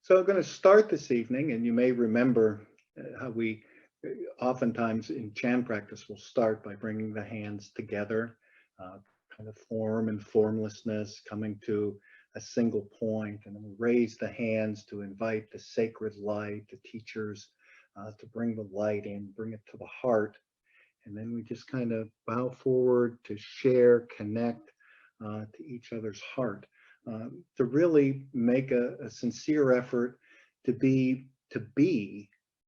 So I'm going to start this evening, and you may remember how we oftentimes in Chan practice will start by bringing the hands together, uh, kind of form and formlessness, coming to a single point, and then we raise the hands to invite the sacred light, the teachers, to bring the light in, bring it to the heart, and then we just kind of bow forward to share, connect to each other's heart, to really make a sincere effort to be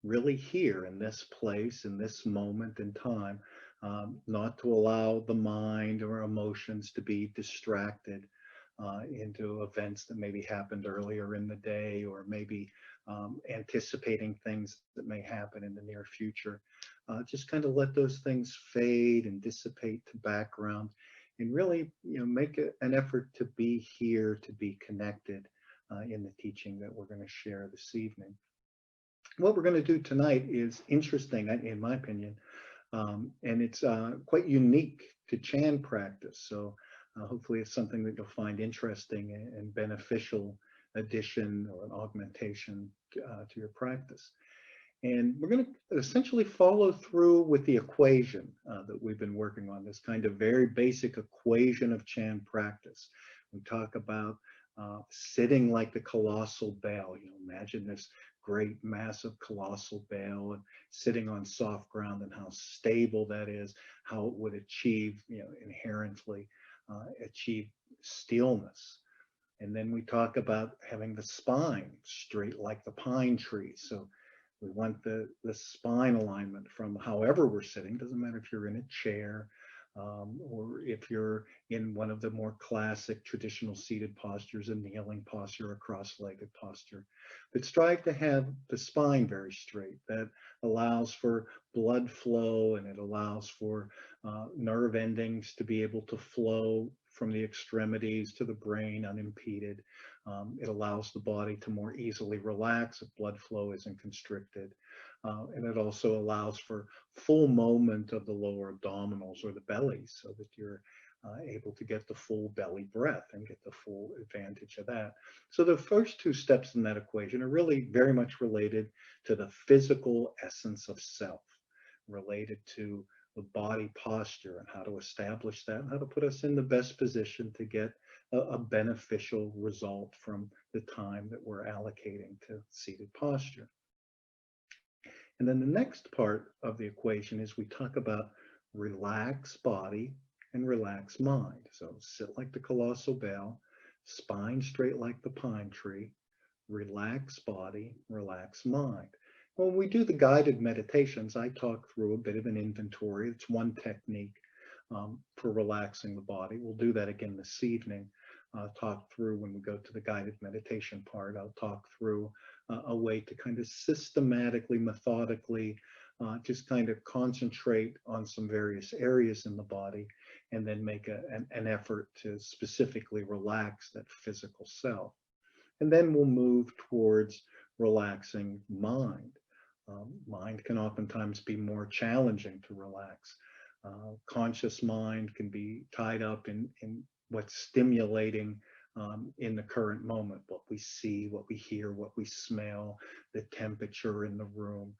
really here in this place, in this moment in time, not to allow the mind or emotions to be distracted into events that maybe happened earlier in the day, or maybe anticipating things that may happen in the near future. Just kind of let those things fade and dissipate to background, and really, make an effort to be here, to be connected in the teaching that we're going to share this evening. What we're going to do tonight is interesting, in my opinion, and it's quite unique to Chan practice. So hopefully it's something that you'll find interesting and beneficial addition or an augmentation to your practice. And we're going to essentially follow through with the equation that we've been working on, this kind of very basic equation of Chan practice. We talk about sitting like the colossal bell. Imagine this great, massive, colossal bell and sitting on soft ground, and how stable that is, how it would achieve, inherently achieve stillness. And then we talk about having the spine straight like the pine tree. So we want the spine alignment from however we're sitting. Doesn't matter if you're in a chair or if you're in one of the more classic traditional seated postures, a kneeling posture, a cross-legged posture. But strive to have the spine very straight. That allows for blood flow, and it allows for nerve endings to be able to flow from the extremities to the brain unimpeded. It allows the body to more easily relax if blood flow isn't constricted. And it also allows for full movement of the lower abdominals or the belly, so that you're able to get the full belly breath and get the full advantage of that. So the first two steps in that equation are really very much related to the physical essence of self, related to the body posture and how to establish that, and how to put us in the best position to get a beneficial result from the time that we're allocating to seated posture. And then the next part of the equation is we talk about relax body and relax mind. So sit like the colossal bell, spine straight like the pine tree, relax body, relax mind. When we do the guided meditations, I talk through a bit of an inventory. It's one technique for relaxing the body. We'll do that again this evening. Talk through, when we go to the guided meditation part, I'll talk through a way to kind of systematically, methodically, just kind of concentrate on some various areas in the body, and then make an effort to specifically relax that physical self. And then we'll move towards relaxing mind. Mind can oftentimes be more challenging to relax. Conscious mind can be tied up in what's stimulating in the current moment, what we see, what we hear, what we smell, the temperature in the room.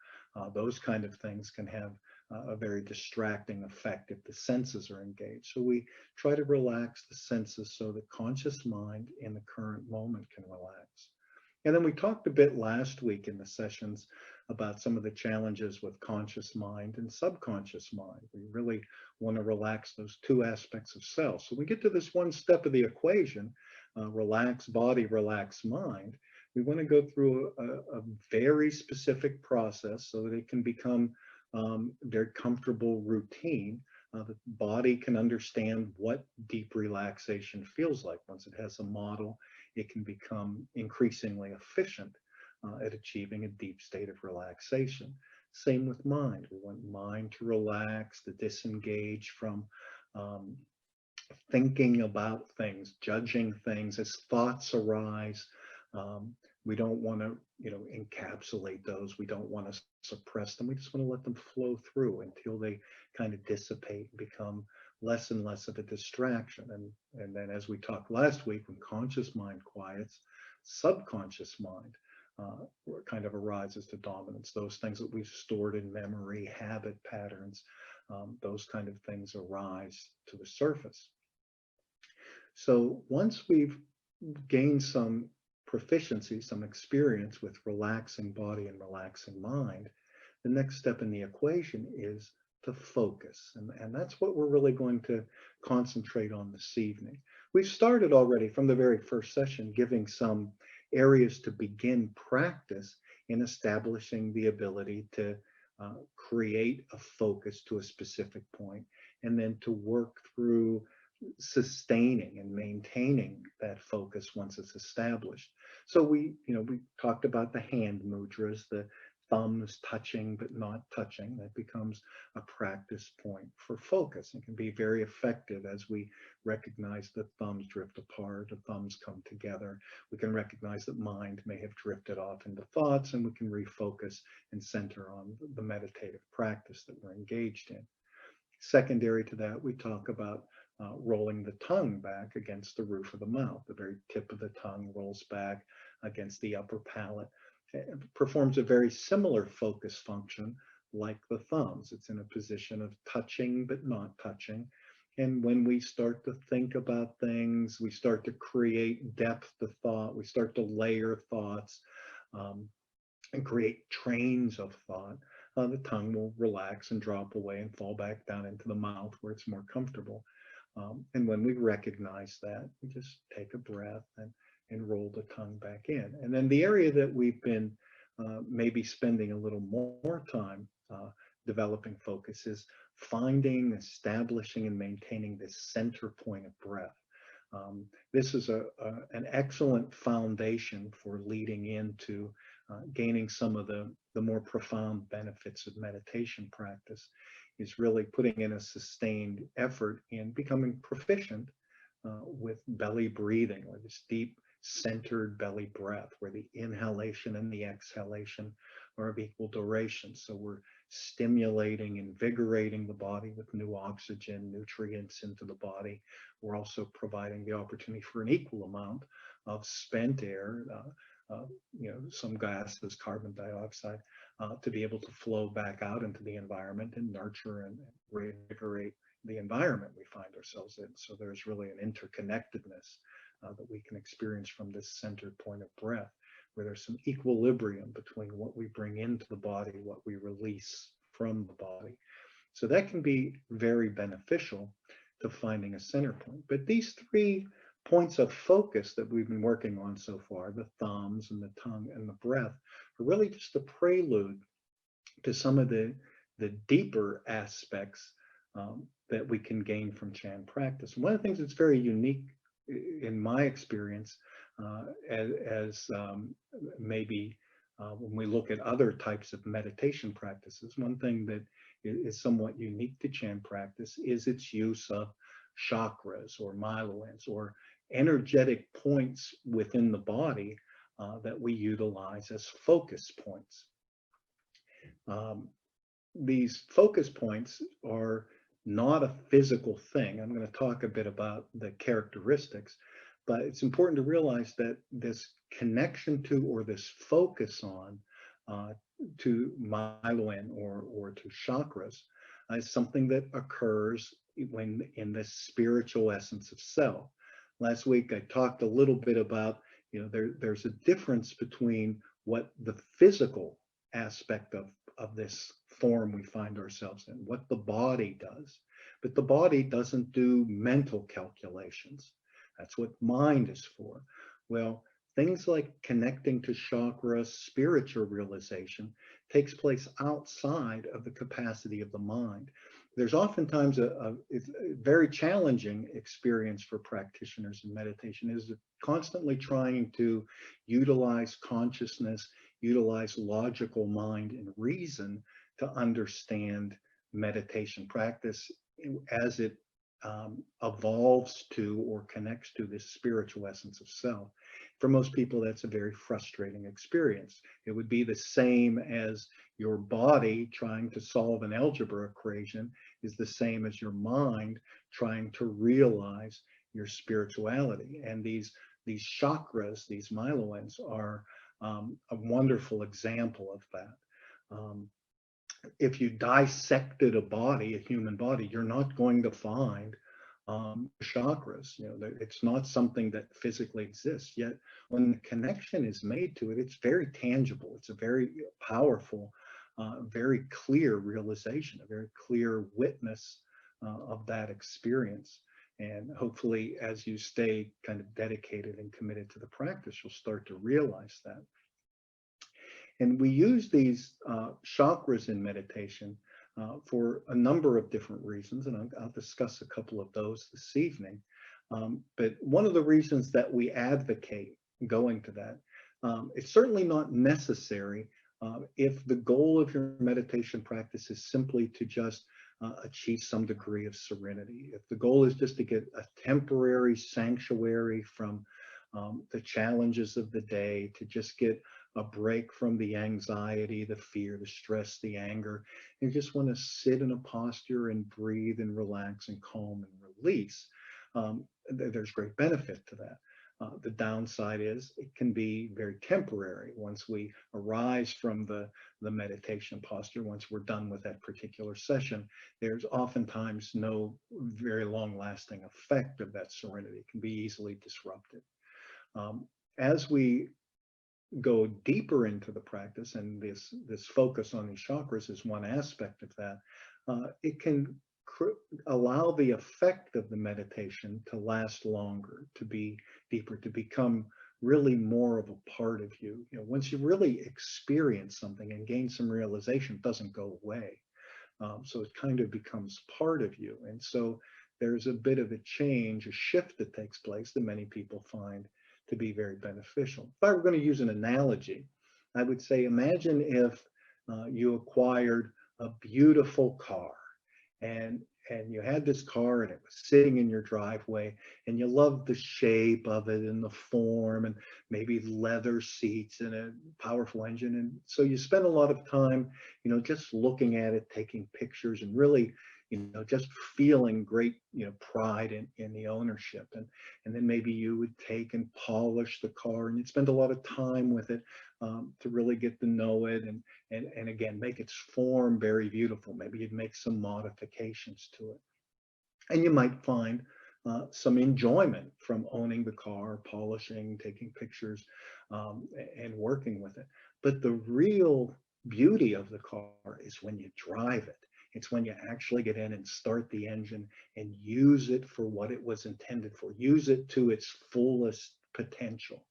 Those kind of things can have a very distracting effect if the senses are engaged. So we try to relax the senses so that conscious mind in the current moment can relax. And then we talked a bit last week in the sessions about some of the challenges with conscious mind and subconscious mind. We really want to relax those two aspects of self. So we get to this one step of the equation, relax body, relax mind. We want to go through a very specific process so that it can become very comfortable routine. The body can understand what deep relaxation feels like. Once it has a model, it can become increasingly efficient at achieving a deep state of relaxation. Same with mind. We want mind to relax, to disengage from thinking about things, judging things as thoughts arise. We don't want to, encapsulate those. We don't want to suppress them. We just want to let them flow through until they kind of dissipate and become less and less of a distraction. And then, as we talked last week, when conscious mind quiets, subconscious mind kind of arises to dominance. Those things that we've stored in memory, habit patterns, those kind of things arise to the surface. So once we've gained some proficiency, some experience with relaxing body and relaxing mind, the next step in the equation is to focus. And that's what we're really going to concentrate on this evening. We've started already from the very first session giving some areas to begin practice in establishing the ability to create a focus to a specific point, and then to work through sustaining and maintaining that focus once it's established. So we talked about the hand mudras, the thumbs touching but not touching. That becomes a practice point for focus. It can be very effective as we recognize the thumbs drift apart, the thumbs come together. We can recognize that mind may have drifted off into thoughts, and we can refocus and center on the meditative practice that we're engaged in. Secondary to that, we talk about rolling the tongue back against the roof of the mouth. The very tip of the tongue rolls back against the upper palate. It performs a very similar focus function like the thumbs. It's in a position of touching but not touching. And when we start to think about things, we start to create depth to thought, we start to layer thoughts and create trains of thought, the tongue will relax and drop away and fall back down into the mouth where it's more comfortable. And when we recognize that, we just take a breath and roll the tongue back in. And then the area that we've been maybe spending a little more time developing focus is finding, establishing, and maintaining this center point of breath. This is an excellent foundation for leading into gaining some of the more profound benefits of meditation practice, is really putting in a sustained effort in becoming proficient with belly breathing, or this deep centered belly breath, where the inhalation and the exhalation are of equal duration. So we're stimulating, invigorating the body with new oxygen, nutrients into the body. We're also providing the opportunity for an equal amount of spent air, some gases, carbon dioxide, to be able to flow back out into the environment and nurture and reinvigorate the environment we find ourselves in. So there's really an interconnectedness that we can experience from this centered point of breath, where there's some equilibrium between what we bring into the body, what we release from the body. So that can be very beneficial to finding a center point. But these three points of focus that we've been working on so far, the thumbs and the tongue and the breath, are really just a prelude to some of the deeper aspects that we can gain from Chan practice. One of the things that's very unique in my experience, as maybe when we look at other types of meditation practices, one thing that is somewhat unique to Chan practice is its use of chakras or myelins or energetic points within the body that we utilize as focus points. These focus points are not a physical thing. I'm going to talk a bit about the characteristics, but it's important to realize that this connection to, or this focus on to myelin or to chakras is something that occurs when in the spiritual essence of self. Last week I talked a little bit about, there's a difference between what the physical aspect of this form we find ourselves in, what the body does. But the body doesn't do mental calculations. That's what mind is for. Well, things like connecting to chakras, spiritual realization, takes place outside of the capacity of the mind. There's oftentimes it's a very challenging experience for practitioners in meditation, is constantly trying to utilize consciousness, utilize logical mind and reason to understand meditation practice as it evolves to or connects to this spiritual essence of self. For most people, that's a very frustrating experience. It would be the same as your body trying to solve an algebra equation is the same as your mind trying to realize your spirituality. And these chakras, these myelins, are a wonderful example of that. Um, if you dissected a body, a human body, you're not going to find chakras. It's not something that physically exists. Yet, when the connection is made to it, it's very tangible. It's a very powerful, very clear realization, a very clear witness of that experience. And hopefully, as you stay kind of dedicated and committed to the practice, you'll start to realize that. And we use these chakras in meditation for a number of different reasons, and I'll discuss a couple of those this evening. But one of the reasons that we advocate going to that, it's certainly not necessary if the goal of your meditation practice is simply to just achieve some degree of serenity. If the goal is just to get a temporary sanctuary from the challenges of the day, to just get a break from the anxiety, the fear, the stress, the anger. You just want to sit in a posture and breathe and relax and calm and release. There's great benefit to that. The downside is it can be very temporary. Once we arise from the meditation posture, once we're done with that particular session, there's oftentimes no very long lasting effect of that serenity. It can be easily disrupted. As we go deeper into the practice, and this focus on these chakras is one aspect of that, it can allow the effect of the meditation to last longer, to be deeper, to become really more of a part of you. Once you really experience something and gain some realization, it doesn't go away. So it kind of becomes part of you. And so there's a bit of a change, a shift that takes place that many people find to be very beneficial. If I were going to use an analogy, I would say, imagine if you acquired a beautiful car, and you had this car and it was sitting in your driveway, and you loved the shape of it and the form and maybe leather seats and a powerful engine. And so you spend a lot of time, just looking at it, taking pictures, and really, just feeling great, pride in the ownership. And then maybe you would take and polish the car, and you'd spend a lot of time with it to really get to know it, and again, make its form very beautiful. Maybe you'd make some modifications to it. And you might find some enjoyment from owning the car, polishing, taking pictures, and working with it. But the real beauty of the car is when you drive it. It's when you actually get in and start the engine and use it for what it was intended for, use it to its fullest potential.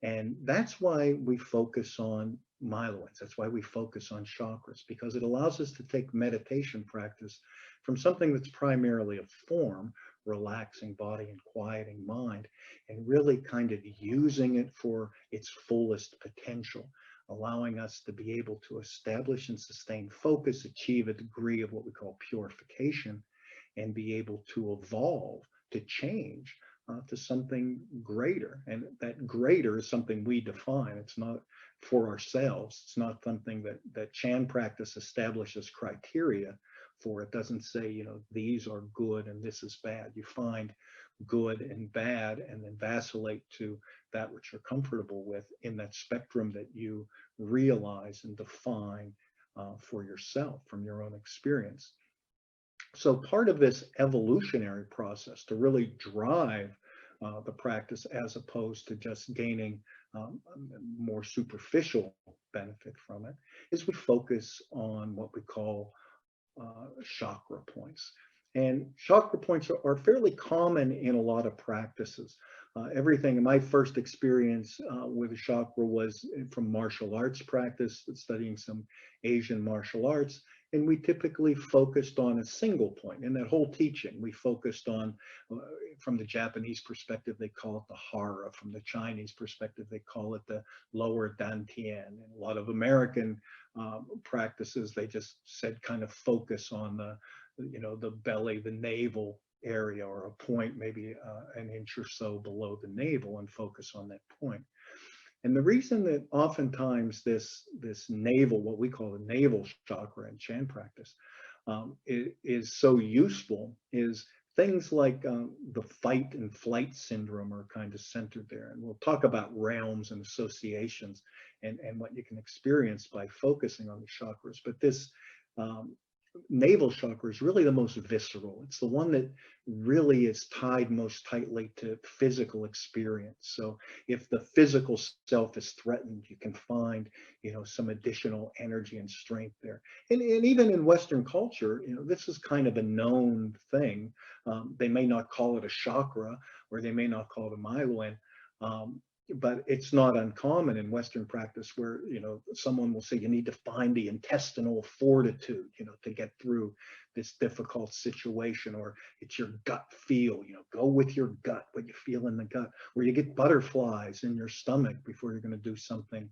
And that's why we focus on myloids. That's why we focus on chakras, because it allows us to take meditation practice from something that's primarily a form, relaxing body and quieting mind, and really kind of using it for its fullest potential, allowing us to be able to establish and sustain focus, achieve a degree of what we call purification, and be able to evolve, to change to something greater. And that greater is something we define. It's not for ourselves. It's not something that Chan practice establishes criteria for. It doesn't say, these are good and this is bad. You find good and bad and then vacillate to that which you're comfortable with in that spectrum that you realize and define for yourself from your own experience. So part of this evolutionary process to really drive the practice, as opposed to just gaining more superficial benefit from it, is we focus on what we call chakra points. And chakra points are fairly common in a lot of practices. Everything, my first experience with a chakra was from martial arts practice, studying some Asian martial arts. And we typically focused on a single point. In that whole teaching, we focused on, from the Japanese perspective, they call it the hara. From the Chinese perspective, they call it the lower dantian. And a lot of American practices, they just said kind of focus on the belly, the navel area, or a point maybe an inch or so below the navel, and focus on that point. And the reason that oftentimes this navel, what we call the navel chakra in Chan practice, is so useful is things like the fight and flight syndrome are kind of centered there. And we'll talk about realms and associations and what you can experience by focusing on the chakras. But this um, navel chakra is really the most visceral. It's the one that really is tied most tightly to physical experience. So if the physical self is threatened, you can find, some additional energy and strength there. And even in Western culture, this is kind of a known thing. They may not call it a chakra, or they may not call it a myelin. Um, but it's not uncommon in Western practice where, someone will say you need to find the intestinal fortitude, to get through this difficult situation, or it's your gut feel, go with your gut, what you feel in the gut, or you get butterflies in your stomach before you're going to do something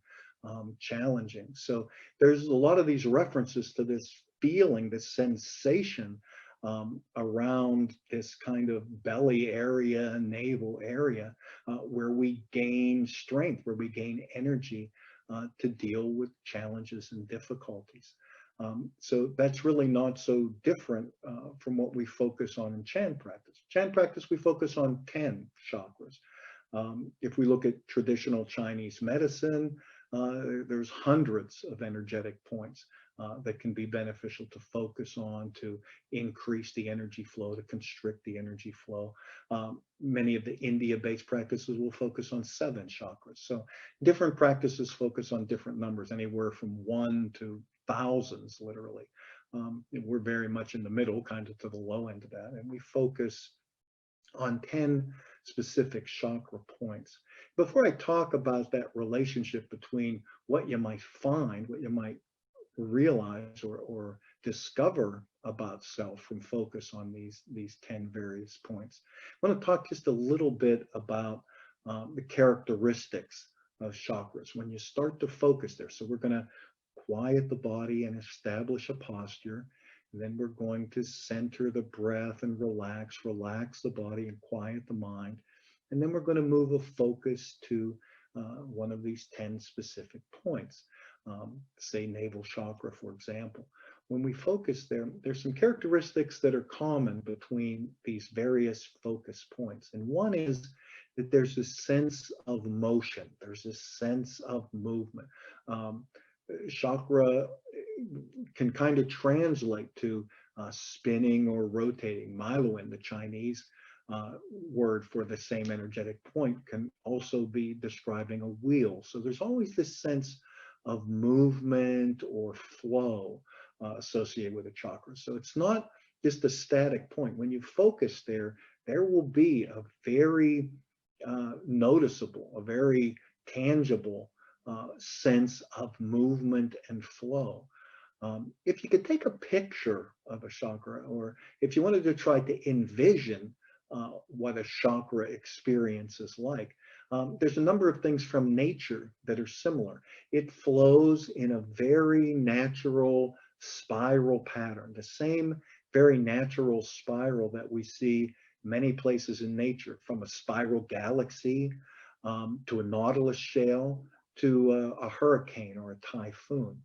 challenging. So there's a lot of these references to this feeling, this sensation around this kind of belly area, navel area, where we gain strength, where we gain energy to deal with challenges and difficulties. So that's really not so different from what we focus on in Chan practice. Chan practice, we focus on 10 chakras. If we look at traditional Chinese medicine, there's hundreds of energetic points that can be beneficial to focus on to increase the energy flow, to constrict the energy flow. Many of the India-based practices will focus on 7 chakras. So different practices focus on different numbers, anywhere from 1 to thousands, literally. We're very much in the middle, kind of to the low end of that, and we focus on 10 specific chakra points. Before I talk about that relationship between what you might find, what you might realize or discover about self from focus on these 10 various points, I want to talk just a little bit about the characteristics of chakras when you start to focus there. So we're going to quiet the body and establish a posture. And then we're going to center the breath and relax the body and quiet the mind. And then we're going to move a focus to one of these 10 specific points, say navel chakra, for example. When we focus there, there's some characteristics that are common between these various focus points. And one is that there's a sense of motion. There's a sense of movement. Chakra can kind of translate to spinning or rotating. Myelin, the Chinese word for the same energetic point, can also be describing a wheel. So there's always this sense of movement or flow associated with a chakra. So it's not just a static point. When you focus there, there will be a very noticeable, a very tangible sense of movement and flow. If you could take a picture of a chakra, or if you wanted to try to envision what a chakra experience is like, there's a number of things from nature that are similar. It flows in a very natural spiral pattern, the same very natural spiral that we see many places in nature, from a spiral galaxy to a nautilus shale to a hurricane or a typhoon.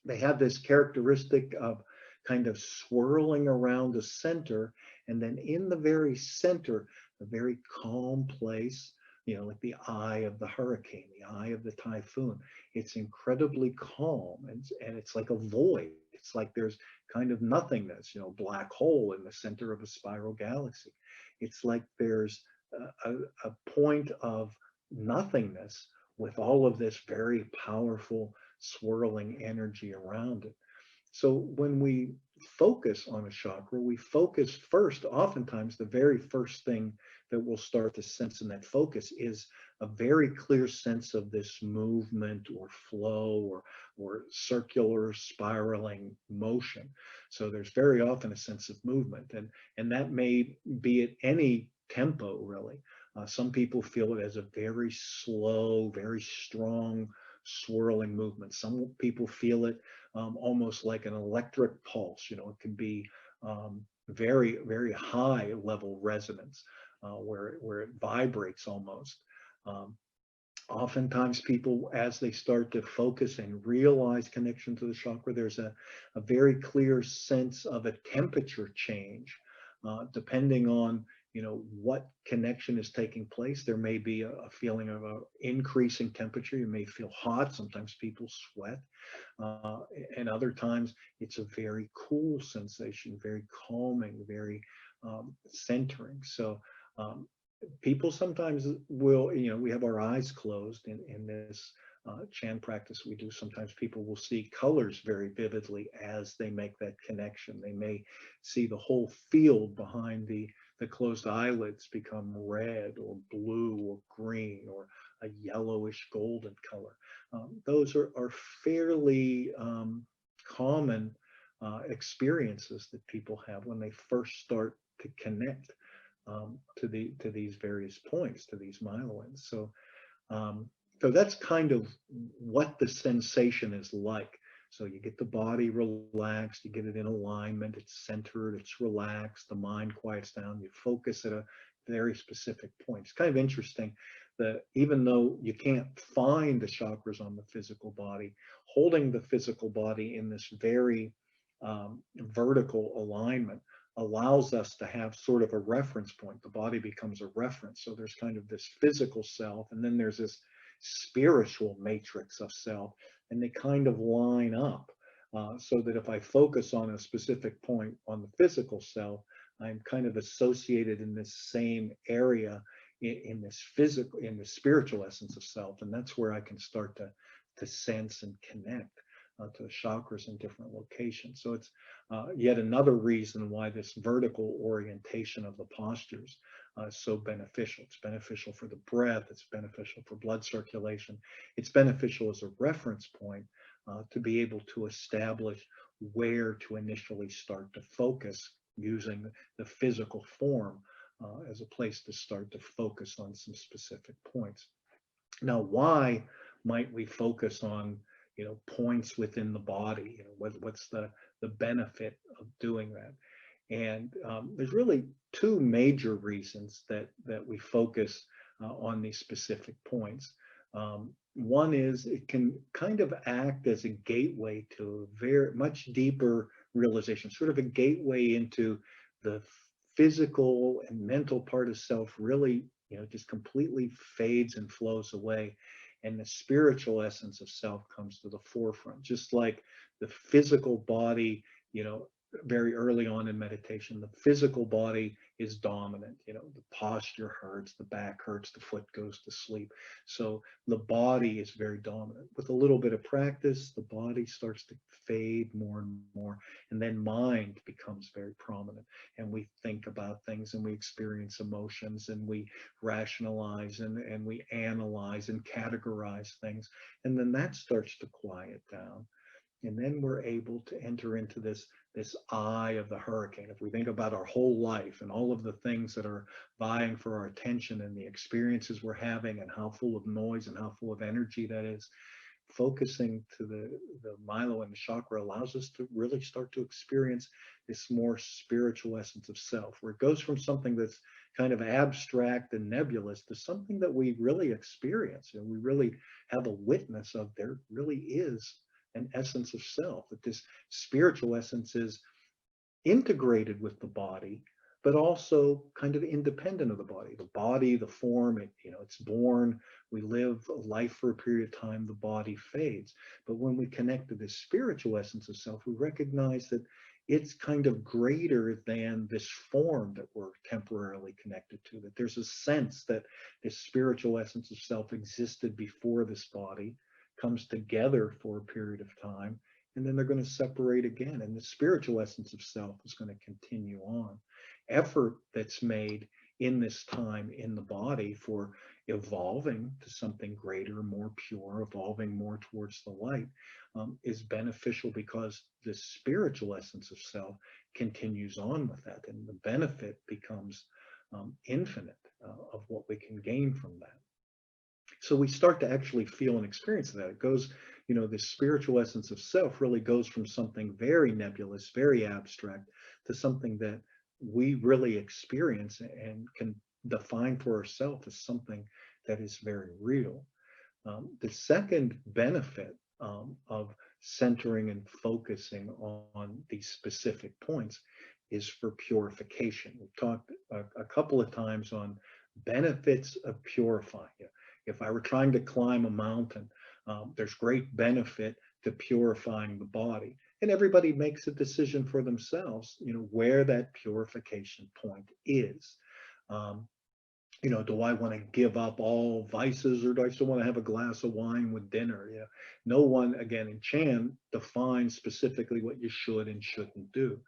They have this characteristic of kind of swirling around the center, and then in the very center, a very calm place, like the eye of the hurricane, the eye of the typhoon. It's incredibly calm, and it's like a void. It's like there's kind of nothingness, black hole in the center of a spiral galaxy. It's like there's a point of nothingness with all of this very powerful swirling energy around it. So when we focus on a chakra, we focus first, oftentimes the very first thing that we'll start to sense in that focus is a very clear sense of this movement or flow or circular spiraling motion. So there's very often a sense of movement, and that may be at any tempo, really. Some people feel it as a very slow, very strong swirling movement. Some people feel it almost like an electric pulse. It can be very, very high level resonance where it vibrates almost. Oftentimes people, as they start to focus and realize connection to the chakra, there's a very clear sense of a temperature change Depending on what connection is taking place. There may be a feeling of a increasing temperature. You may feel hot. Sometimes people sweat, uh, and other times it's a very cool sensation, very calming, very centering. So um, people sometimes will, we have our eyes closed in this Chan practice we do. Sometimes people will see colors very vividly as they make that connection. They may see the whole field behind the closed eyelids become red or blue or green or a yellowish golden color. Those are fairly common experiences that people have when they first start to connect to these various points, to these myelins. Um, so that's kind of what the sensation is like. So you get the body relaxed, you get it in alignment, it's centered, it's relaxed, the mind quiets down, you focus at a very specific point. It's kind of interesting that even though you can't find the chakras on the physical body, holding the physical body in this very vertical alignment allows us to have sort of a reference point. The body becomes a reference. So there's kind of this physical self, and then there's this spiritual matrix of self, and they kind of line up. So that if I focus on a specific point on the physical self, I'm kind of associated in this same area in this physical, in the spiritual essence of self, and that's where I can start to sense and connect to the chakras in different locations. So it's yet another reason why this vertical orientation of the postures is so beneficial. It's beneficial for the breath, it's beneficial for blood circulation, it's beneficial as a reference point to be able to establish where to initially start to focus using the physical form as a place to start to focus on some specific points. Now, why might we focus on points within the body? What's the benefit of doing that? And there's really two major reasons that we focus on these specific points. One is it can kind of act as a gateway to a very much deeper realization, sort of a gateway into the physical and mental part of self really, just completely fades and flows away. And the spiritual essence of self comes to the forefront, just like the physical body, you know, very early on in meditation, the physical body is dominant. The posture hurts, the back hurts, the foot goes to sleep. So the body is very dominant. With a little bit of practice, the body starts to fade more and more. And then mind becomes very prominent. And we think about things and we experience emotions and we rationalize and we analyze and categorize things. And then that starts to quiet down. And then we're able to enter into this eye of the hurricane. If we think about our whole life and all of the things that are vying for our attention and the experiences we're having and how full of noise and how full of energy that is, focusing to the myelo and the chakra allows us to really start to experience this more spiritual essence of self, where it goes from something that's kind of abstract and nebulous to something that we really experience and we really have a witness of. There really is an essence of self, that this spiritual essence is integrated with the body, but also kind of independent of the body. The body, the form, it's born, we live a life for a period of time, the body fades. But when we connect to this spiritual essence of self, we recognize that it's kind of greater than this form that we're temporarily connected to, that there's a sense that this spiritual essence of self existed before this body, comes together for a period of time, and then they're going to separate again. And the spiritual essence of self is going to continue on. Effort that's made in this time in the body for evolving to something greater, more pure, evolving more towards the light, is beneficial because the spiritual essence of self continues on with that. And the benefit becomes infinite of what we can gain from that. So we start to actually feel and experience that. It goes, this spiritual essence of self really goes from something very nebulous, very abstract, to something that we really experience and can define for ourselves as something that is very real. The second benefit of centering and focusing on these specific points is for purification. We've talked a couple of times on benefits of purifying. If I were trying to climb a mountain, there's great benefit to purifying the body. And everybody makes a decision for themselves, where that purification point is. Um, do I want to give up all vices, or do I still want to have a glass of wine with dinner? Yeah. No one, again, in Chan defines specifically what you should and shouldn't do.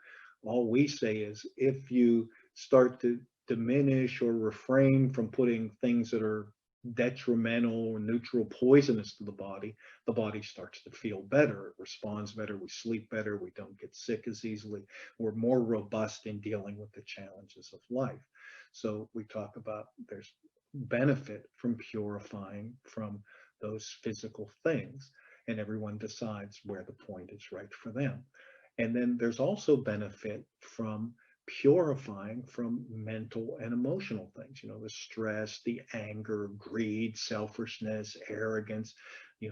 All we say is if you start to diminish or refrain from putting things that are detrimental or neutral, poisonous to the body starts to feel better. It responds better. We sleep better. We don't get sick as easily. We're more robust in dealing with the challenges of life. So we talk about there's benefit from purifying from those physical things, and everyone decides where the point is right for them. And then there's also benefit from purifying from mental and emotional things, the stress, the anger, greed, selfishness, arrogance,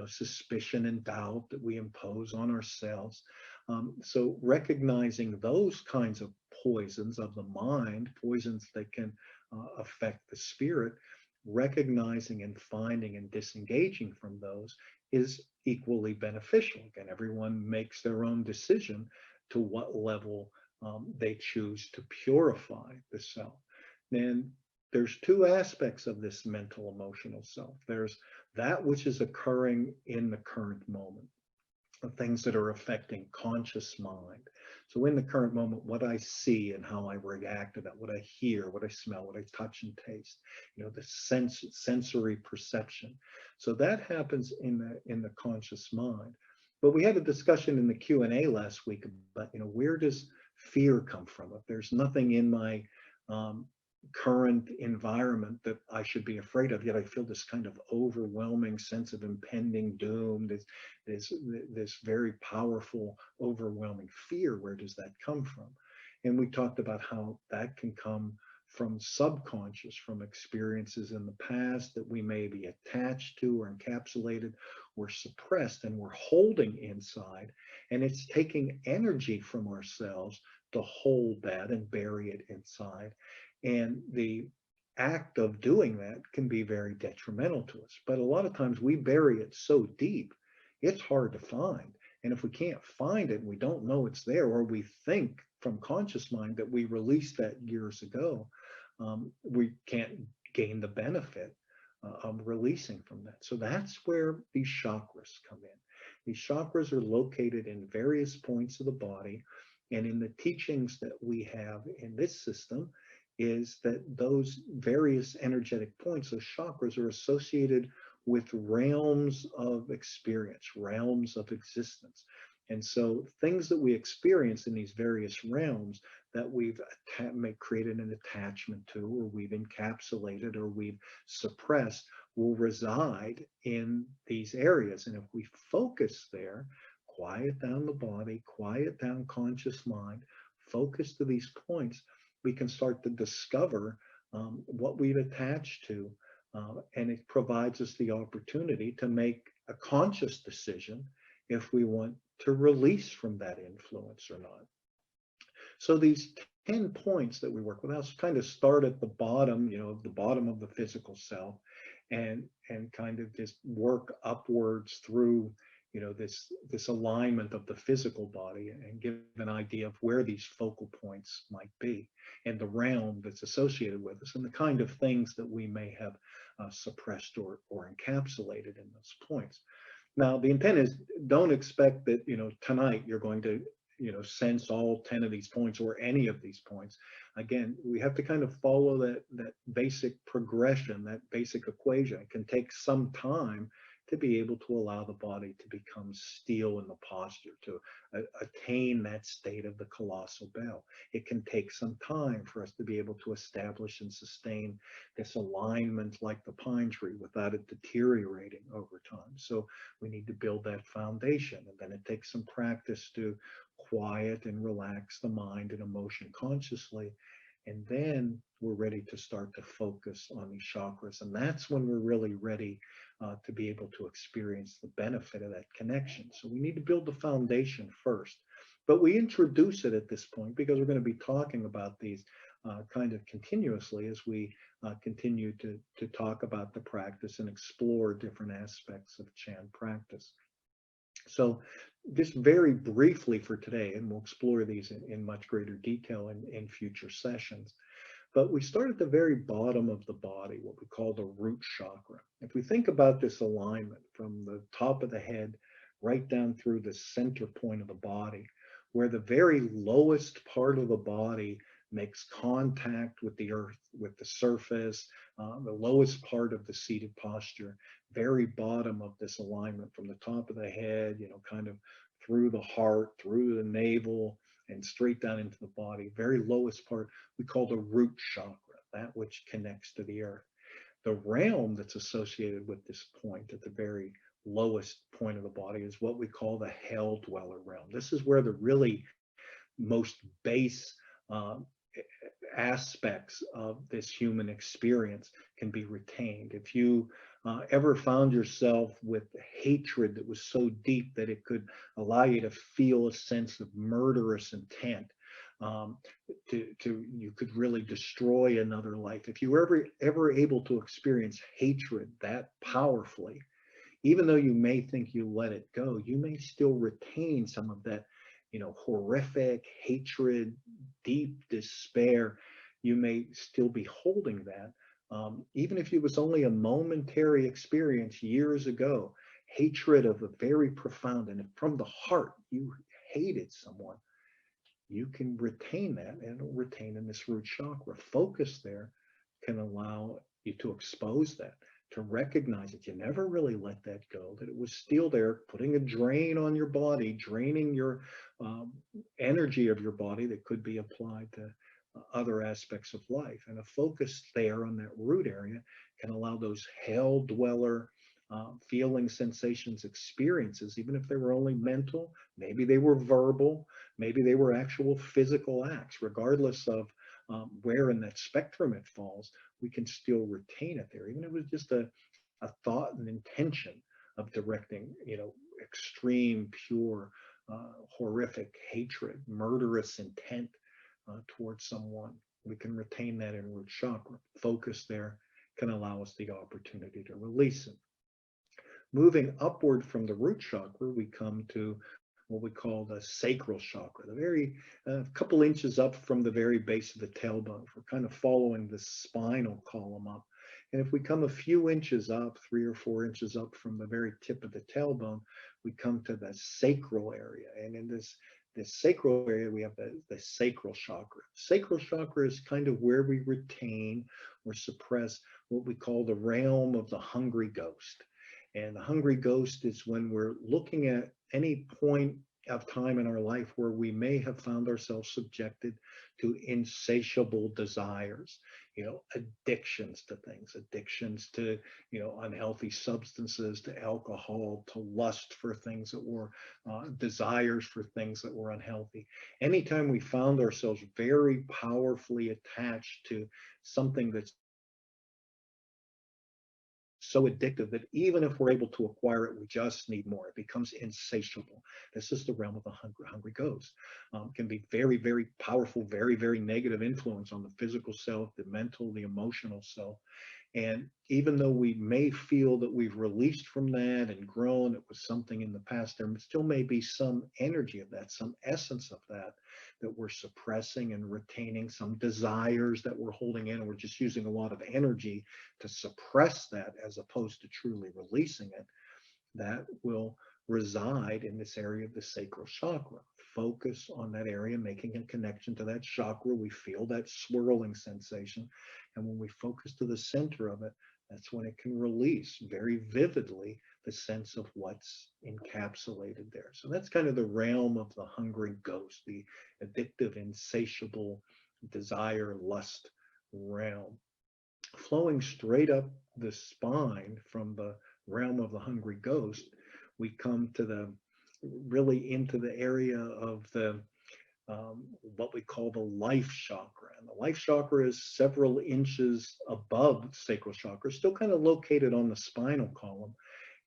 suspicion and doubt that we impose on ourselves. So recognizing those kinds of poisons of the mind, poisons that can affect the spirit, recognizing and finding and disengaging from those is equally beneficial. Again, everyone makes their own decision to what level they choose to purify the self. And there's two aspects of this mental emotional self. There's that which is occurring in the current moment, the things that are affecting conscious mind. So in the current moment, what I see and how I react to that, what I hear, what I smell, what I touch and taste, the sensory perception. So that happens in the conscious mind. But we had a discussion in the Q&A last week about, where does fear come from? If there's nothing in my current environment that I should be afraid of, yet I feel this kind of overwhelming sense of impending doom, this very powerful, overwhelming fear. Where does that come from? And we talked about how that can come from subconscious, from experiences in the past that we may be attached to or encapsulated or suppressed, and we're holding inside, and it's taking energy from ourselves to hold that and bury it inside. And the act of doing that can be very detrimental to us. But a lot of times we bury it so deep, it's hard to find. And if we can't find it and we don't know it's there, or we think from conscious mind that we released that years ago, we can't gain the benefit of releasing from that. So that's where these chakras come in. These chakras are located in various points of the body. And in the teachings that we have in this system, is that those various energetic points, those chakras, are associated with realms of experience, realms of existence. And so things that we experience in these various realms that we've created an attachment to, or we've encapsulated, or we've suppressed, will reside in these areas. And if we focus there, quiet down the body, quiet down conscious mind, focus to these points, we can start to discover what we've attached to, and it provides us the opportunity to make a conscious decision if we want to release from that influence or not. So these 10 points that we work with, I'll kind of start at the bottom, the bottom of the physical self, and kind of just work upwards through this alignment of the physical body, and give an idea of where these focal points might be, and the realm that's associated with us, and the kind of things that we may have suppressed or encapsulated in those points. Now, the intent is, don't expect that tonight you're going to sense all 10 of these points or any of these points. Again, we have to kind of follow that basic progression, that basic equation. It can take some time to be able to allow the body to become still in the posture, to attain that state of the colossal bell. It can take some time for us to be able to establish and sustain this alignment like the pine tree without it deteriorating over time. So we need to build that foundation, and then it takes some practice to quiet and relax the mind and emotion consciously. And then we're ready to start to focus on these chakras. And that's when we're really ready to be able to experience the benefit of that connection. So we need to build the foundation first. But we introduce it at this point because we're going to be talking about these kind of continuously as we continue to talk about the practice and explore different aspects of Chan practice. So just very briefly for today, and we'll explore these in much greater detail in future sessions. But we start at the very bottom of the body, what we call the root chakra. If we think about this alignment from the top of the head right down through the center point of the body, where the very lowest part of the body makes contact with the earth, with the surface, the lowest part of the seated posture, very bottom of this alignment from the top of the head, kind of through the heart, through the navel, and straight down into the body, very lowest part, we call the root chakra, that which connects to the earth. The realm that's associated with this point at the very lowest point of the body is what we call the hell dweller realm. This is where the really most base aspects of this human experience can be retained. If you ever found yourself with hatred that was so deep that it could allow you to feel a sense of murderous intent, you could really destroy another life. If you were ever able to experience hatred that powerfully, even though you may think you let it go, you may still retain some of that, horrific hatred, deep despair. You may still be holding that. Even if it was only a momentary experience years ago, hatred of a very profound, and from the heart, you hated someone, you can retain that, and it'll retain in this root chakra. Focus there can allow you to expose that, to recognize that you never really let that go, that it was still there, putting a drain on your body, draining your energy of your body that could be applied to other aspects of life. And a focus there on that root area can allow those hell dweller feelings, sensations, experiences, even if they were only mental, maybe they were verbal, maybe they were actual physical acts, regardless of where in that spectrum it falls, we can still retain it there. Even if it was just a thought and intention of directing, extreme, pure, horrific hatred, murderous intent towards someone, we can retain that in root chakra. Focus there can allow us the opportunity to release it. Moving upward from the root chakra, we come to what we call the sacral chakra, the very couple inches up from the very base of the tailbone. We're kind of following the spinal column up. And if we come a few inches up, 3 or 4 inches up from the very tip of the tailbone, we come to the sacral area. And in this sacral area, we have the sacral chakra. Sacral chakra is kind of where we retain or suppress what we call the realm of the hungry ghost. And the hungry ghost is when we're looking at any point of time in our life where we may have found ourselves subjected to insatiable desires, addictions to things, addictions to, unhealthy substances, to alcohol, to lust for things that were desires for things that were unhealthy. Anytime we found ourselves very powerfully attached to something that's so addictive that even if we're able to acquire it, we just need more. It becomes insatiable. This is the realm of the hungry ghost. Can be very, very powerful, very, very negative influence on the physical self, the mental, the emotional self. And even though we may feel that we've released from that and grown, it was something in the past, there still may be some energy of that, some essence of that we're suppressing and retaining, some desires that we're holding in, and we're just using a lot of energy to suppress that as opposed to truly releasing it. That will reside in this area of the sacral chakra. Focus on that area, making a connection to that chakra. We feel that swirling sensation. And when we focus to the center of it, that's when it can release very vividly the sense of what's encapsulated there. So that's kind of the realm of the hungry ghost, the addictive, insatiable desire, lust realm. Flowing straight up the spine from the realm of the hungry ghost, we come to really into the area of the what we call the life chakra. And the life chakra is several inches above sacral chakra, still kind of located on the spinal column.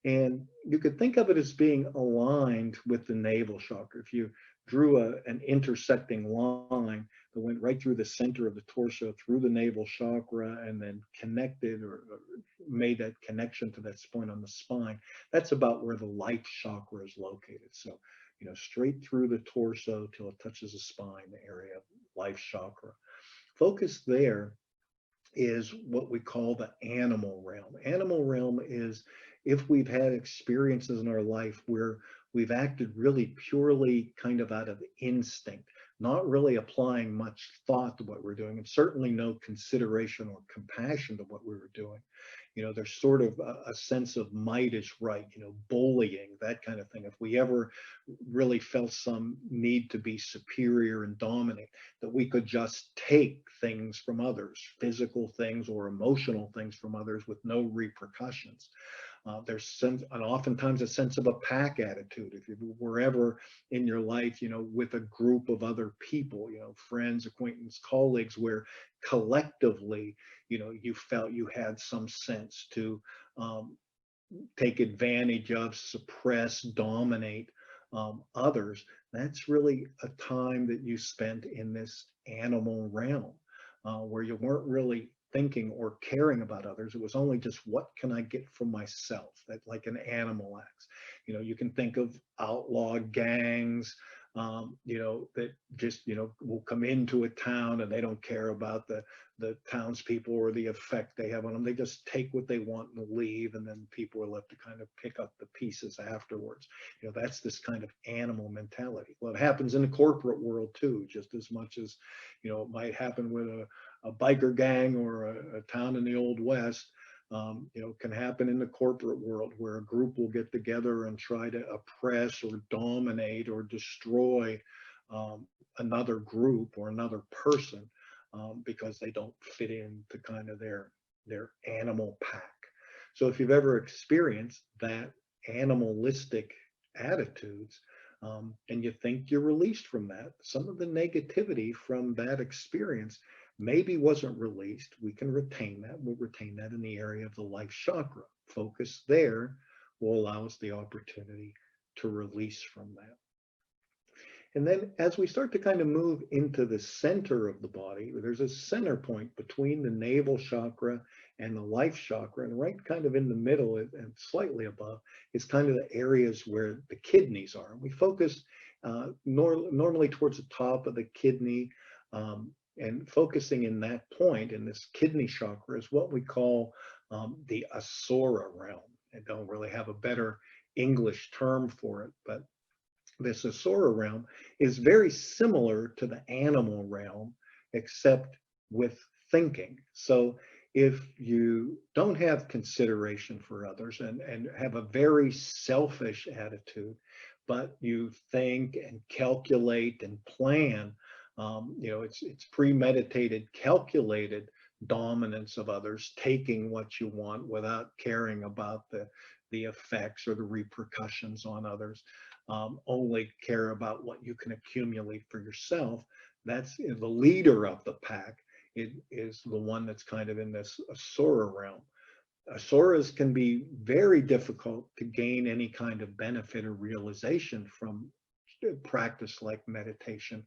And you could think of it as being aligned with the navel chakra. If you drew an intersecting line that went right through the center of the torso, through the navel chakra, and then connected or made that connection to that point on the spine, that's about where the life chakra is located. So, straight through the torso till it touches the spine, the area of life chakra. Focus there is what we call the animal realm. Animal realm is if we've had experiences in our life where we've acted really purely kind of out of instinct, not really applying much thought to what we're doing, and certainly no consideration or compassion to what we were doing. There's sort of a sense of might is right, bullying, that kind of thing. If we ever really felt some need to be superior and dominate, that we could just take things from others, physical things or emotional things from others with no repercussions. There's and oftentimes a sense of a pack attitude. If you were ever in your life, with a group of other people, friends, acquaintances, colleagues, where collectively, you felt you had some sense to take advantage of, suppress, dominate others, that's really a time that you spent in this animal realm where you weren't really thinking or caring about others. It was only just what can I get for myself, that like an animal acts. You can think of outlaw gangs, that just, will come into a town and they don't care about the townspeople or the effect they have on them. They just take what they want and leave, and then people are left to kind of pick up the pieces afterwards. That's this kind of animal mentality. Well, it happens in the corporate world too, just as much as, it might happen with a biker gang or a town in the Old West. Can happen in the corporate world where a group will get together and try to oppress or dominate or destroy another group or another person because they don't fit into kind of their animal pack. So if you've ever experienced that animalistic attitudes and you think you're released from that, some of the negativity from that experience maybe wasn't released. We can retain that. We'll retain that in the area of the life chakra. Focus there will allow us the opportunity to release from that. And then as we start to kind of move into the center of the body, there's a center point between the navel chakra and the life chakra, and right kind of in the middle and slightly above is kind of the areas where the kidneys are. And we focus normally towards the top of the kidney, and focusing in that point in this kidney chakra is what we call the Asura realm. I don't really have a better English term for it, but this Asura realm is very similar to the animal realm, except with thinking. So if you don't have consideration for others and have a very selfish attitude, but you think and calculate and plan, it's premeditated, calculated dominance of others, taking what you want without caring about the effects or the repercussions on others. Only care about what you can accumulate for yourself. That's the leader of the pack. It is the one that's kind of in this Asura realm. Asuras can be very difficult to gain any kind of benefit or realization from practice like meditation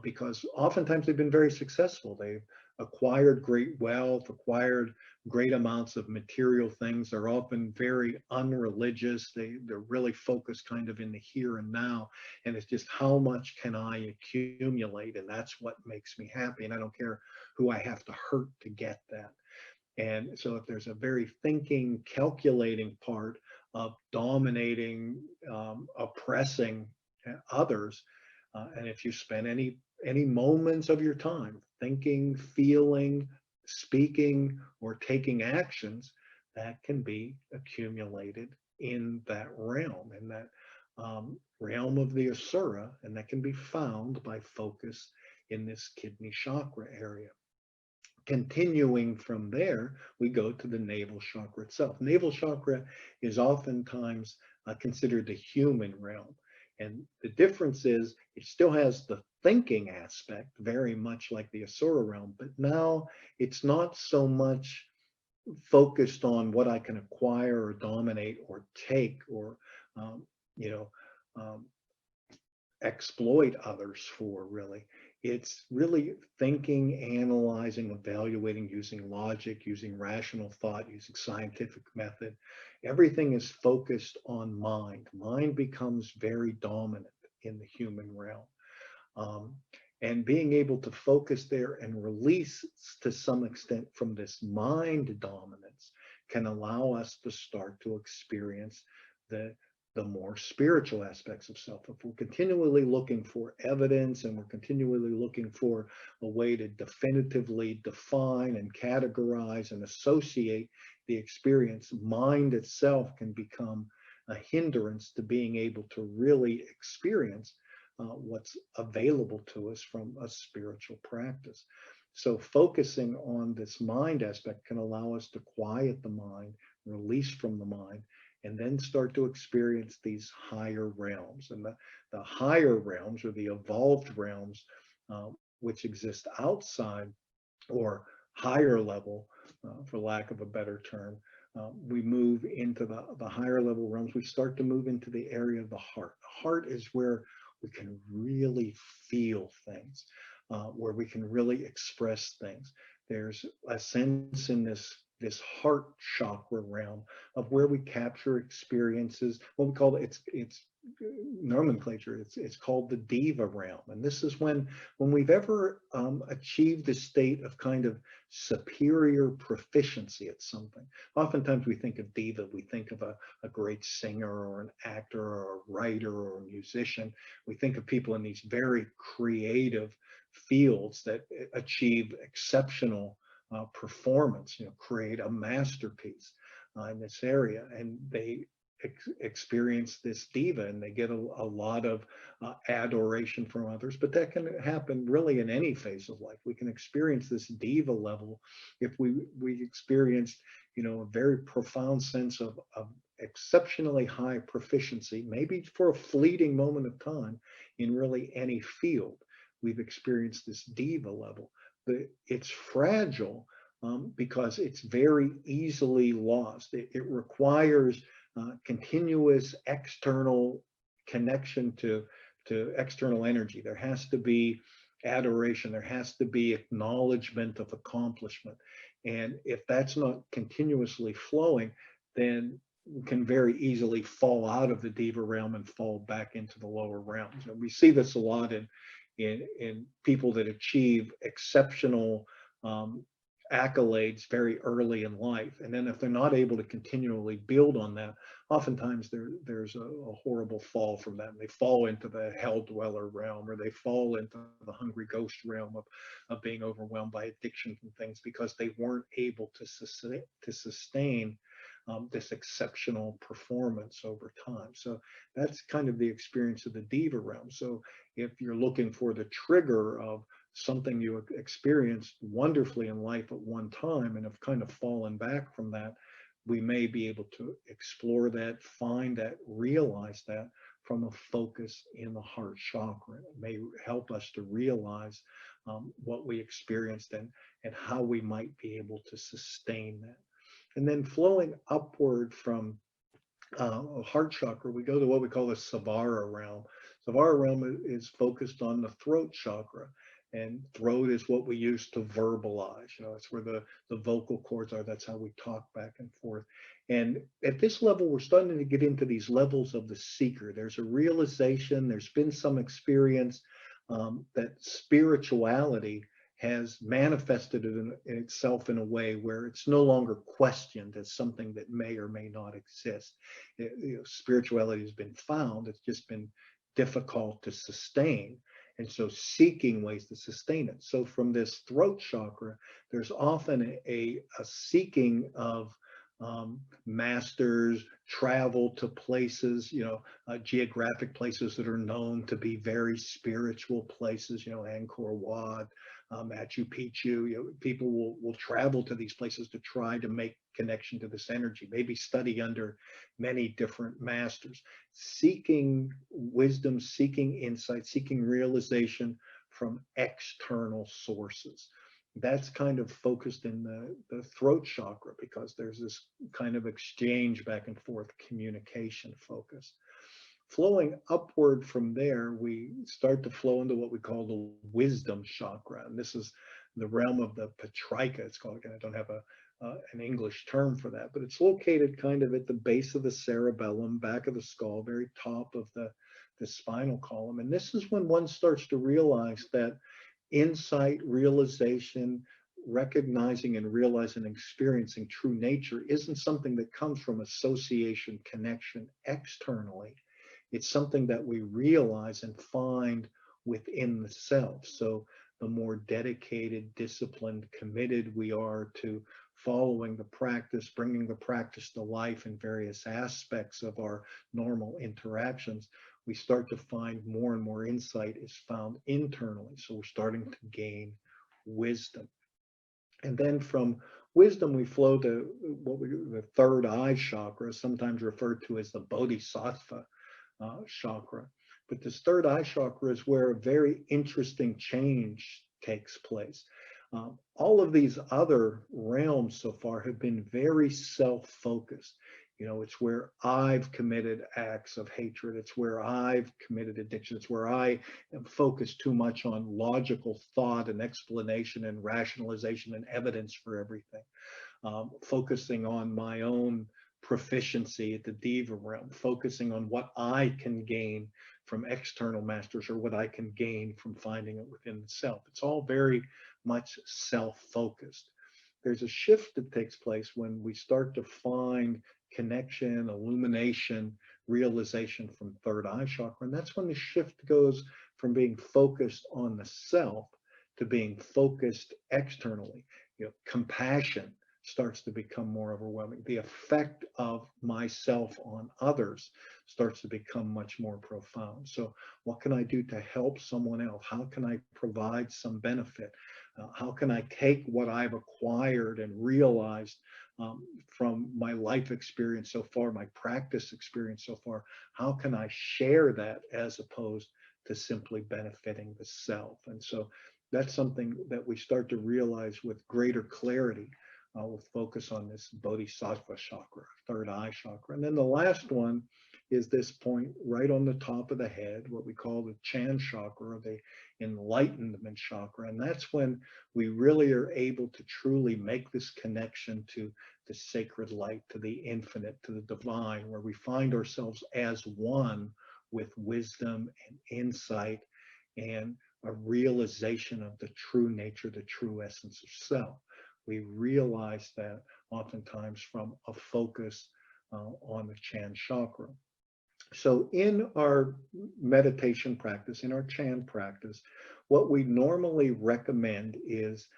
because oftentimes they've been very successful. They've acquired great wealth, acquired great amounts of material things. They're often very unreligious. They're really focused kind of in the here and now. And it's just how much can I accumulate? And that's what makes me happy. And I don't care who I have to hurt to get that. And so if there's a very thinking, calculating part of dominating, oppressing others, and if you spend any moments of your time thinking, feeling, speaking, or taking actions, that can be accumulated in that realm, realm of the Asura, and that can be found by focus in this kidney chakra area. Continuing from there, we go to the navel chakra itself. Navel chakra is oftentimes considered the human realm. And the difference is it still has the thinking aspect, very much like the Asura realm, but now it's not so much focused on what I can acquire or dominate or take or, um, you know, um, exploit others for, really. It's really thinking, analyzing, evaluating, using logic, using rational thought, using scientific method. Everything is focused on mind. Mind becomes very dominant in the human realm. Um, and being able to focus there and release to some extent from this mind dominance can allow us to start to experience the the more spiritual aspects of self. If we're continually looking for evidence and we're continually looking for a way to definitively define and categorize and associate the experience, mind itself can become a hindrance to being able to really experience what's available to us from a spiritual practice. So focusing on this mind aspect can allow us to quiet the mind, release from the mind, and then start to experience these higher realms. And the higher realms, or the evolved realms, which exist outside or higher level, for lack of a better term, we move into the higher level realms. We start to move into the area of the heart. The heart is where we can really feel things, where we can really express things. There's a sense in this heart chakra realm of where we capture experiences. What we call it's nomenclature. It's called the diva realm, and this is when we've ever achieved the state of kind of superior proficiency at something. Oftentimes we think of diva, we think of a great singer or an actor or a writer or a musician. We think of people in these very creative fields that achieve exceptional performance, create a masterpiece in this area, and they experience this diva, and they get a lot of adoration from others. But that can happen really in any phase of life. We can experience this diva level if we experience, a very profound sense of exceptionally high proficiency, maybe for a fleeting moment of time in really any field. We've experienced this diva level. It's fragile because it's very easily lost. It requires continuous external connection to external energy. There has to be adoration. There has to be acknowledgement of accomplishment. And if that's not continuously flowing, then we can very easily fall out of the diva realm and fall back into the lower realms. And we see this a lot in people that achieve exceptional accolades very early in life. And then if they're not able to continually build on that, oftentimes there's a horrible fall from that. And they fall into the hell dweller realm, or they fall into the hungry ghost realm of being overwhelmed by addictions and things, because they weren't able to sustain this exceptional performance over time. So that's kind of the experience of the diva realm. So if you're looking for the trigger of something you experienced wonderfully in life at one time and have kind of fallen back from that, we may be able to explore that, find that, realize that from a focus in the heart chakra. It may help us to realize what we experienced and how we might be able to sustain that. And then flowing upward from heart chakra, we go to what we call the Savara realm. Savara realm is focused on the throat chakra. And throat is what we use to verbalize. It's where the vocal cords are. That's how we talk back and forth. And at this level, we're starting to get into these levels of the seeker. There's a realization, there's been some experience that spirituality has manifested in itself in a way where it's no longer questioned as something that may or may not exist. Spirituality has been found, it's just been difficult to sustain. And so seeking ways to sustain it. So from this throat chakra, there's often a seeking of masters, travel to places, geographic places that are known to be very spiritual places, Angkor Wat, Machu Picchu. People will travel to these places to try to make connection to this energy, maybe study under many different masters, seeking wisdom, seeking insight, seeking realization from external sources. That's kind of focused in the throat chakra, because there's this kind of exchange back and forth communication focus. Flowing upward from there, we start to flow into what we call the wisdom chakra. And this is the realm of the Petrika, it's called. Again, I don't have an English term for that, but it's located kind of at the base of the cerebellum, back of the skull, very top of the spinal column. And this is when one starts to realize that insight, realization, recognizing and realizing and experiencing true nature isn't something that comes from association, connection externally. It's something that we realize and find within the self. So the more dedicated, disciplined, committed we are to following the practice, bringing the practice to life in various aspects of our normal interactions, we start to find more and more insight is found internally. So we're starting to gain wisdom. And then from wisdom, we flow to the third eye chakra, sometimes referred to as the bodhisattva chakra. But this third eye chakra is where a very interesting change takes place. All of these other realms so far have been very self-focused. You know, it's where I've committed acts of hatred. It's where I've committed addiction. It's where I am focused too much on logical thought and explanation and rationalization and evidence for everything. Focusing on my own proficiency at the diva realm, focusing on what I can gain from external masters or what I can gain from finding it within the self. It's all very much self-focused. There's a shift that takes place when we start to find connection, illumination, realization from third eye chakra. And that's when the shift goes from being focused on the self to being focused externally. You know, compassion starts to become more overwhelming. The effect of myself on others starts to become much more profound. So what can I do to help someone else? How can I provide some benefit? How can I take what I've acquired and realized from my life experience so far, my practice experience so far? How can I share that as opposed to simply benefiting the self? And so that's something that we start to realize with greater clarity. We'll focus on this bodhisattva chakra, third eye chakra. And then the last one is this point right on the top of the head, what we call the Chan chakra, or the enlightenment chakra. And that's when we really are able to truly make this connection to the sacred light, to the infinite, to the divine, where we find ourselves as one with wisdom and insight and a realization of the true nature, the true essence of self. We realize that oftentimes from a focus on the Chan chakra. So in our meditation practice, in our Chan practice, what we normally recommend is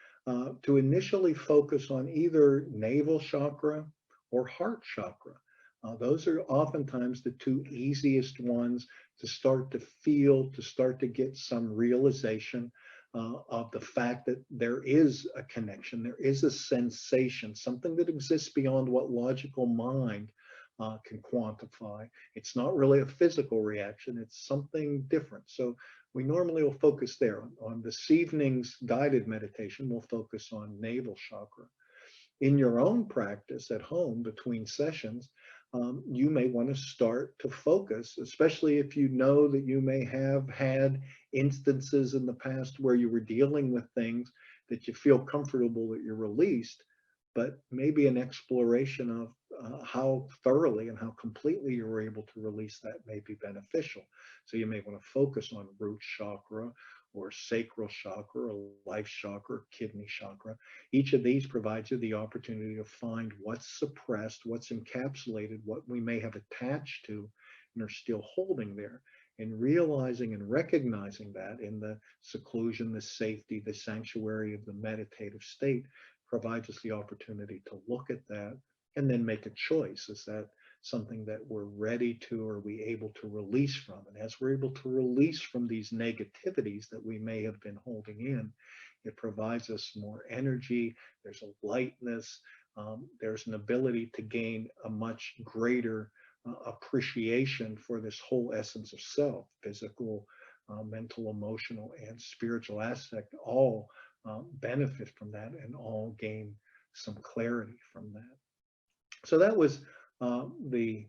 to initially focus on either navel chakra or heart chakra. Those are oftentimes the two easiest ones to start to feel, to start to get some realization of the fact that there is a connection, there is a sensation, something that exists beyond what logical mind can quantify. It's not really a physical reaction, it's something different. So we normally will focus there. On this evening's guided meditation, we'll focus on navel chakra. In your own practice at home between sessions, you may want to start to focus, especially if you know that you may have had instances in the past where you were dealing with things that you feel comfortable that you're released, but maybe an exploration of how thoroughly and how completely you were able to release that may be beneficial. So you may want to focus on root chakra or sacral chakra or life chakra, kidney chakra. Each of these provides you the opportunity to find what's suppressed, what's encapsulated, what we may have attached to and are still holding there. And realizing and recognizing that in the seclusion, the safety, the sanctuary of the meditative state provides us the opportunity to look at that and then make a choice. Is that something that we're ready to, or are we able to release from? And as we're able to release from these negativities that we may have been holding in, it provides us more energy, there's a lightness, there's an ability to gain a much greater appreciation for this whole essence of self, physical, mental, emotional, and spiritual aspect, all benefit from that and all gain some clarity from that. So that was the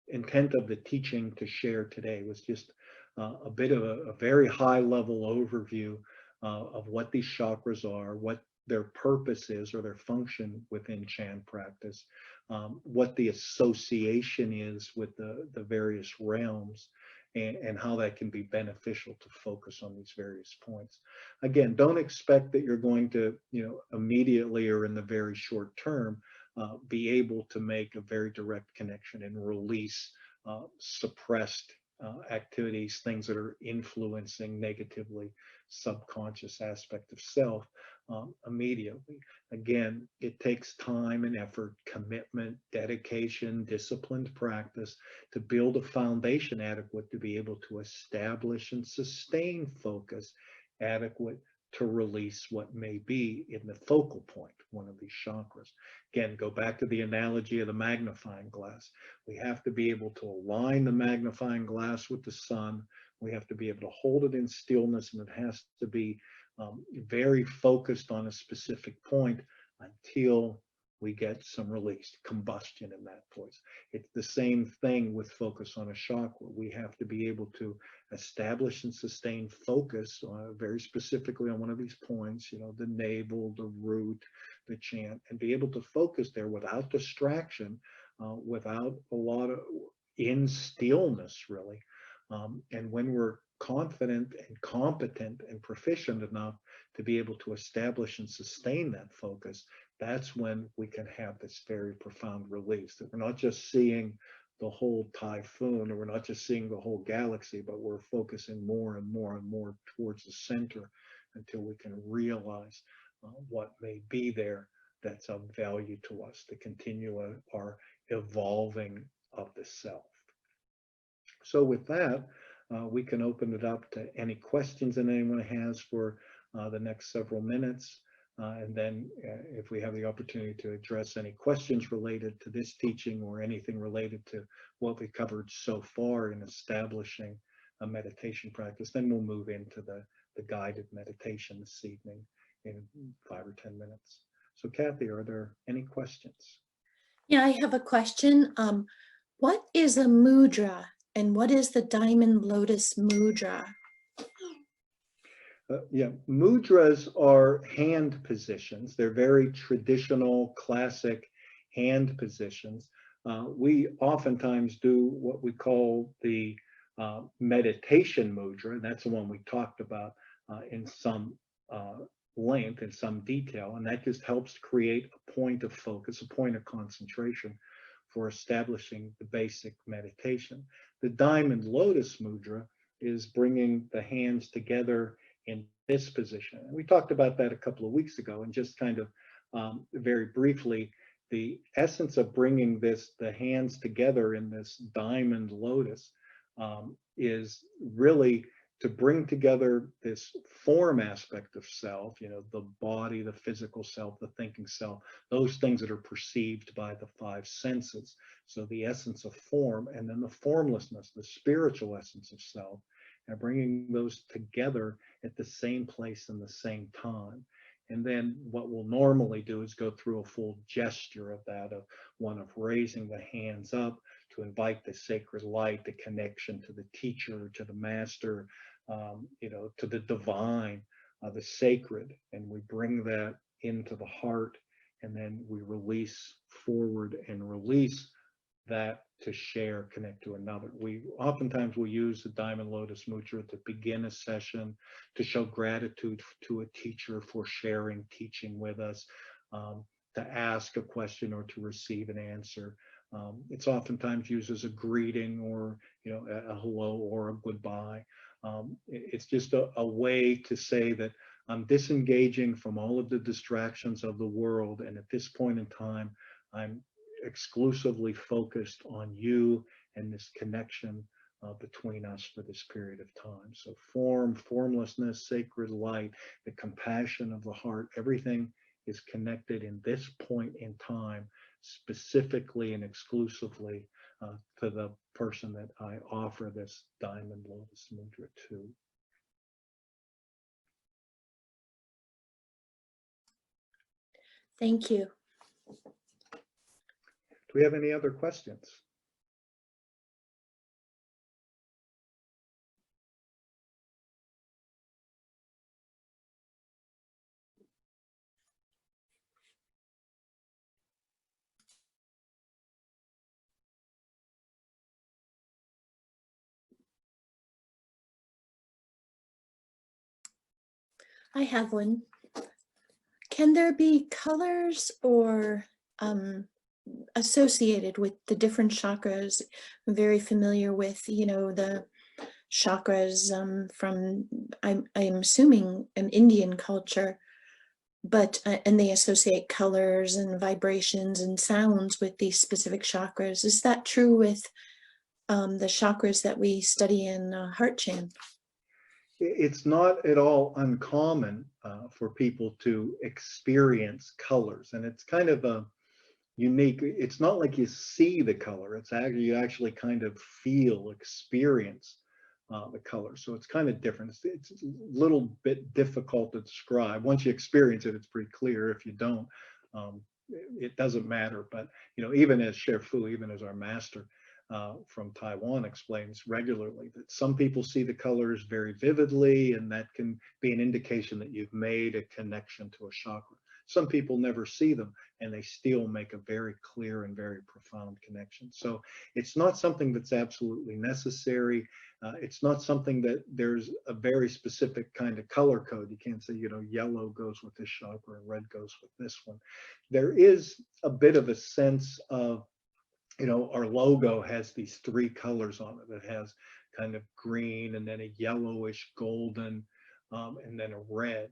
intent of the teaching to share today, was just a bit of a very high level overview of what these chakras are, what their purpose is or their function within Chan practice, what the association is with the various realms, and how that can be beneficial to focus on these various points. Again, don't expect that you're going to, immediately or in the very short term, be able to make a very direct connection and release suppressed activities, things that are influencing negatively subconscious aspect of self immediately. Again, it takes time and effort, commitment, dedication, disciplined practice to build a foundation adequate to be able to establish and sustain focus adequate to release what may be in the focal point, one of these chakras. Again, go back to the analogy of the magnifying glass. We have to be able to align the magnifying glass with the sun. We have to be able to hold it in stillness, and it has to be very focused on a specific point until we get some release, combustion in that place. It's the same thing with focus on a chakra. We have to be able to establish and sustain focus very specifically on one of these points, the navel, the root, the chant, and be able to focus there without distraction, without a lot of in stillness, really. And when we're confident and competent and proficient enough to be able to establish and sustain that focus, that's when we can have this very profound release, that we're not just seeing the whole typhoon, or we're not just seeing the whole galaxy, but we're focusing more and more and more towards the center until we can realize what may be there that's of value to us to continue our evolving of the self. So with that, we can open it up to any questions that anyone has for the next several minutes. And then if we have the opportunity to address any questions related to this teaching or anything related to what we covered so far in establishing a meditation practice, then we'll move into the guided meditation this evening in 5 or 10 minutes. So Kathy, are there any questions? Yeah, I have a question. What is a mudra and what is the diamond lotus mudra? Yeah, mudras are hand positions. They're very traditional, classic hand positions. We oftentimes do what we call the meditation mudra, and that's the one we talked about in some length, in some detail, and that just helps create a point of focus, a point of concentration for establishing the basic meditation. The diamond lotus mudra is bringing the hands together in this position. And we talked about that a couple of weeks ago, and just kind of very briefly, the essence of bringing the hands together in this diamond lotus is really to bring together this form aspect of self, the body, the physical self, the thinking self, those things that are perceived by the 5 senses. So the essence of form, and then the formlessness, the spiritual essence of self, and bringing those together at the same place and the same time. And then what we'll normally do is go through a full gesture of that, of one of raising the hands up to invite the sacred light, the connection to the teacher, to the master, to the divine, the sacred, and we bring that into the heart, and then we release forward and release that to share, connect to another. We oftentimes will use the diamond lotus mudra to begin a session, to show gratitude to a teacher for sharing, teaching with us, to ask a question or to receive an answer. It's oftentimes used as a greeting, or a hello or a goodbye. It's just a way to say that I'm disengaging from all of the distractions of the world, and at this point in time, I'm exclusively focused on you and this connection between us for this period of time. So form, formlessness, sacred light, the compassion of the heart, everything is connected in this point in time, specifically and exclusively to the person that I offer this diamond lotus mudra to. Thank you. Do we have any other questions? I have one. Can there be colors or associated with the different chakras? I'm very familiar with, the chakras from, I'm assuming, an Indian culture, but, and they associate colors and vibrations and sounds with these specific chakras. Is that true with the chakras that we study in Heart Chan? It's not at all uncommon for people to experience colors, and it's kind of a unique. It's not like you see the color. It's actually you actually kind of experience the color. So it's kind of different. It's a little bit difficult to describe. Once you experience it, it's pretty clear. If you don't, it doesn't matter. But even as Chef Fu, even as our master from Taiwan explains regularly, that some people see the colors very vividly, and that can be an indication that you've made a connection to a chakra. Some people never see them, and they still make a very clear and very profound connection. So it's not something that's absolutely necessary. It's not something that there's a very specific kind of color code. You can't say, yellow goes with this chakra and red goes with this one. There is a bit of a sense of, our logo has these three colors on it. It has kind of green, and then a yellowish golden, and then a red.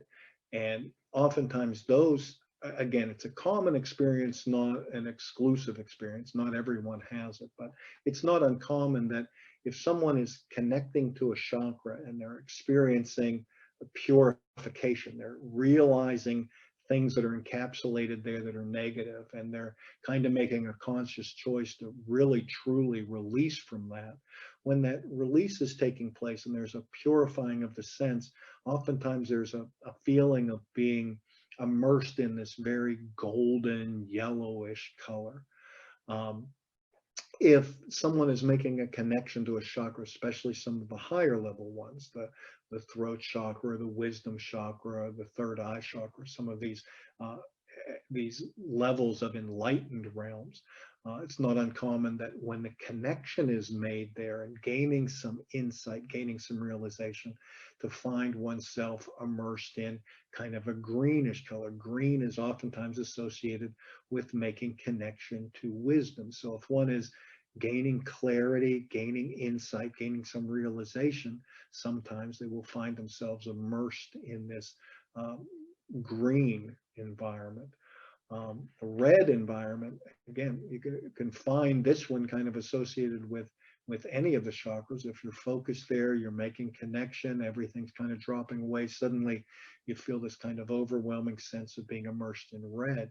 And oftentimes those, again, it's a common experience, not an exclusive experience. Not everyone has it, but it's not uncommon that if someone is connecting to a chakra and they're experiencing a purification, they're realizing things that are encapsulated there that are negative, and they're kind of making a conscious choice to really truly release from that. When that release is taking place and there's a purifying of the sense, oftentimes there's a feeling of being immersed in this very golden yellowish color. If someone is making a connection to a chakra, especially some of the higher level ones, the throat chakra, the wisdom chakra, the third eye chakra, some of these levels of enlightened realms, it's not uncommon that when the connection is made there and gaining some insight, gaining some realization, to find oneself immersed in kind of a greenish color. Green is oftentimes associated with making connection to wisdom. So if one is gaining clarity, gaining insight, gaining some realization, sometimes they will find themselves immersed in this green environment. The red environment, again, you can find this one kind of associated with any of the chakras. If you're focused there, you're making connection, everything's kind of dropping away. Suddenly you feel this kind of overwhelming sense of being immersed in red.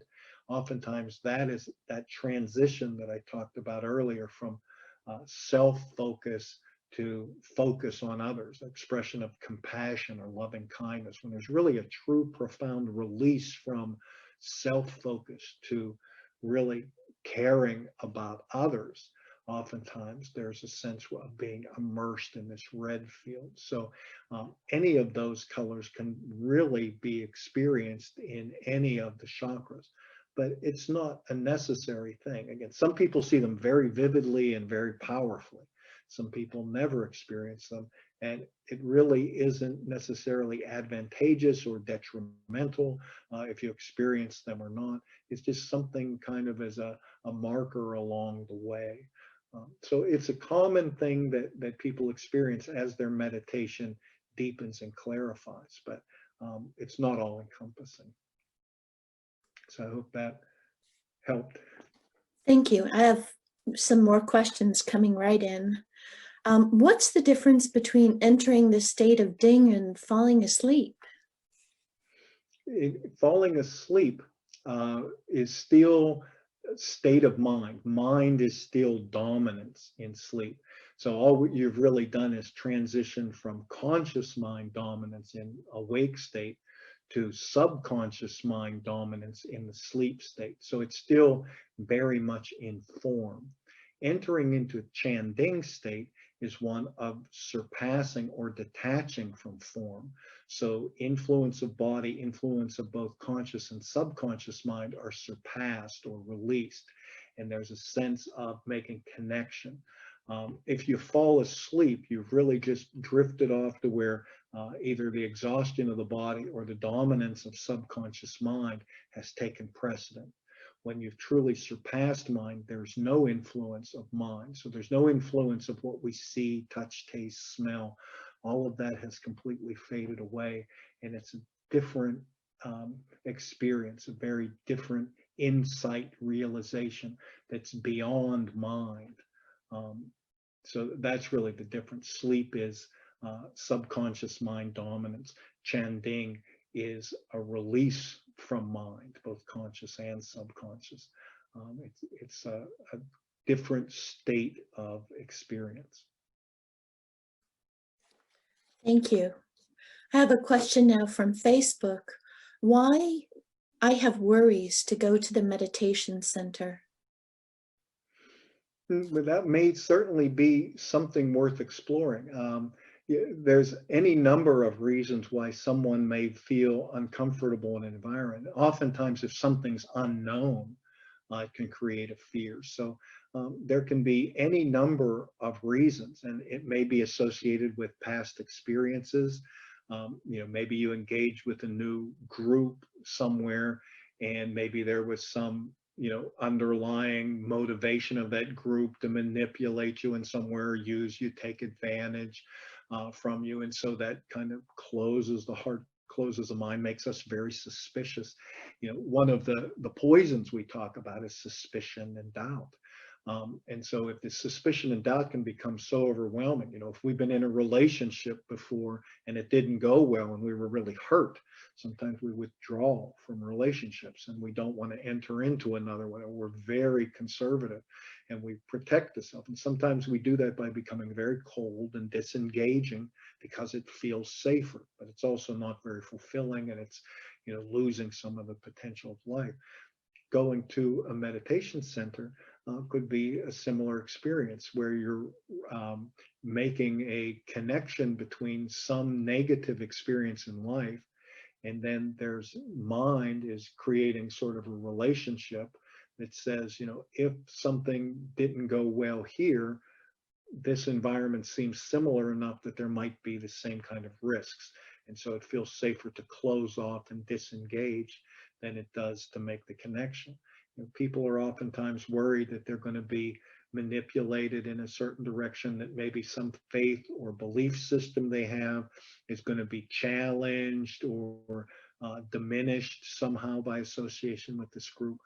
Oftentimes that is that transition that I talked about earlier from self-focus to focus on others, expression of compassion or loving kindness, when there's really a true profound release from self-focus to really caring about others. Oftentimes there's a sense of being immersed in this red field. So any of those colors can really be experienced in any of the chakras, but it's not a necessary thing. Again, some people see them very vividly and very powerfully. Some people never experience them, and it really isn't necessarily advantageous or detrimental if you experience them or not. It's just something kind of as a marker along the way. So it's a common thing that people experience as their meditation deepens and clarifies, but it's not all encompassing. So I hope that helped. Thank you. I have some more questions coming right in. What's the difference between entering the state of ding and falling asleep? Falling asleep is still state of mind. Mind is still dominance in sleep. So all you've really done is transition from conscious mind dominance in awake state to subconscious mind dominance in the sleep state. So it's still very much in form. Entering into Chanding state is one of surpassing or detaching from form. So influence of body, influence of both conscious and subconscious mind are surpassed or released. And there's a sense of making connection. If you fall asleep, you've really just drifted off to where either the exhaustion of the body or the dominance of subconscious mind has taken precedent. When you've truly surpassed mind, there's no influence of mind. So there's no influence of what we see, touch, taste, smell. All of that has completely faded away. And it's a different experience, a very different insight realization that's beyond mind. So that's really the difference. Sleep is subconscious mind dominance. Chanding is a release from mind, both conscious and subconscious. It's a different state of experience. Thank you. I have a question now from Facebook. Why I have worries to go to the meditation center? But that may certainly be something worth exploring. There's any number of reasons why someone may feel uncomfortable in an environment. Oftentimes, if something's unknown, it can create a fear. So there can be any number of reasons, and it may be associated with past experiences. Maybe you engage with a new group somewhere, and maybe there was some underlying motivation of that group to manipulate you in somewhere, use you, take advantage from you. And so that kind of closes the heart, closes the mind, makes us very suspicious. One of the poisons we talk about is suspicion and doubt. And so if the suspicion and doubt can become so overwhelming, if we've been in a relationship before and it didn't go well and we were really hurt, sometimes we withdraw from relationships and we don't want to enter into another one. We're very conservative and we protect ourselves. And sometimes we do that by becoming very cold and disengaging because it feels safer, but it's also not very fulfilling, and it's, losing some of the potential of life. Going to a meditation center could be a similar experience where you're making a connection between some negative experience in life, and then there's mind is creating sort of a relationship that says, if something didn't go well here, this environment seems similar enough that there might be the same kind of risks. And so it feels safer to close off and disengage than it does to make the connection. People are oftentimes worried that they're going to be manipulated in a certain direction, that maybe some faith or belief system they have is going to be challenged or diminished somehow by association with this group.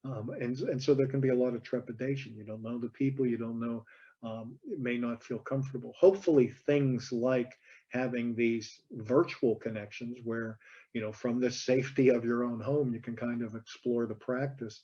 And so there can be a lot of trepidation. You don't know the people, you don't know, it may not feel comfortable. Hopefully things like having these virtual connections where, from the safety of your own home, you can kind of explore the practice.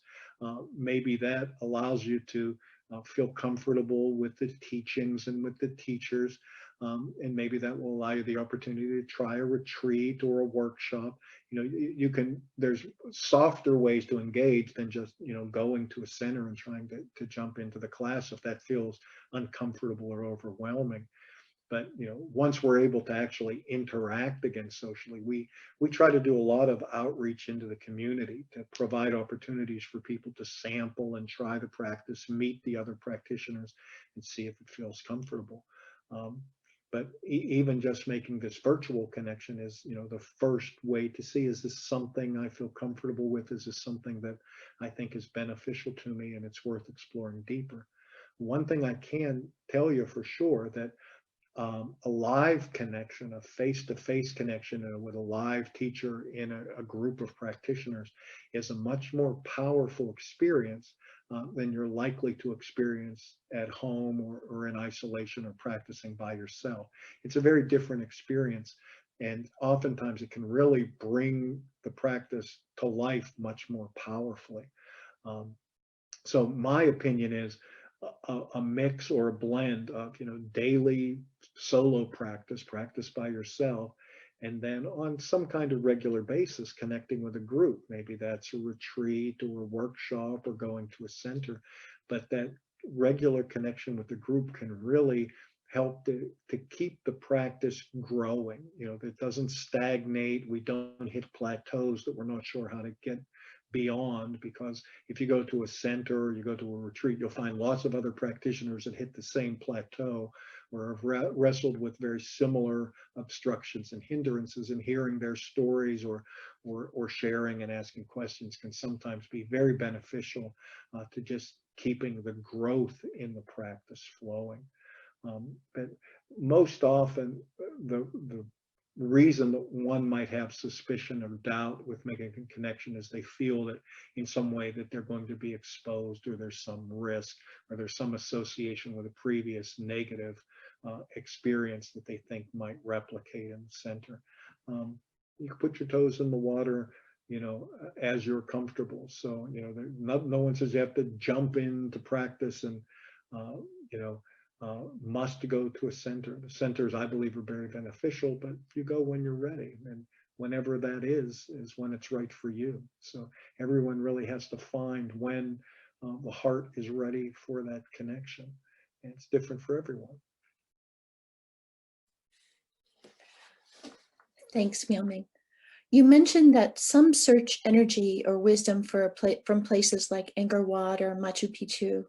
Maybe that allows you to feel comfortable with the teachings and with the teachers. And maybe that will allow you the opportunity to try a retreat or a workshop. You can, there's softer ways to engage than just, going to a center and trying to jump into the class if that feels uncomfortable or overwhelming. But once we're able to actually interact again socially, we try to do a lot of outreach into the community to provide opportunities for people to sample and try the practice, meet the other practitioners, and see if it feels comfortable. But even just making this virtual connection is, the first way to see, is this something I feel comfortable with? Is this something that I think is beneficial to me and it's worth exploring deeper? One thing I can tell you for sure, that a live connection, a face-to-face connection with a live teacher in a group of practitioners is a much more powerful experience than you're likely to experience at home or in isolation or practicing by yourself. It's a very different experience, and oftentimes it can really bring the practice to life much more powerfully. So my opinion is a mix or a blend of, daily solo practice, practice by yourself, and then on some kind of regular basis, connecting with a group. Maybe that's a retreat or a workshop or going to a center, but that regular connection with the group can really help to keep the practice growing. That doesn't stagnate. We don't hit plateaus that we're not sure how to get beyond, because if you go to a center or you go to a retreat, you'll find lots of other practitioners that hit the same plateau or have wrestled with very similar obstructions and hindrances, and hearing their stories or sharing and asking questions can sometimes be very beneficial to just keeping the growth in the practice flowing. But most often, the reason that one might have suspicion or doubt with making a connection is they feel that in some way that they're going to be exposed, or there's some risk, or there's some association with a previous negative experience that they think might replicate in the center. You can put your toes in the water, as you're comfortable. So, no one says you have to jump into practice and, must go to a center. The centers, I believe, are very beneficial, but you go when you're ready, and whenever that is when it's right for you. So everyone really has to find when the heart is ready for that connection, and it's different for everyone. Thanks, Miaoming. You mentioned that some search energy or wisdom from places like Angkor Wat or Machu Picchu.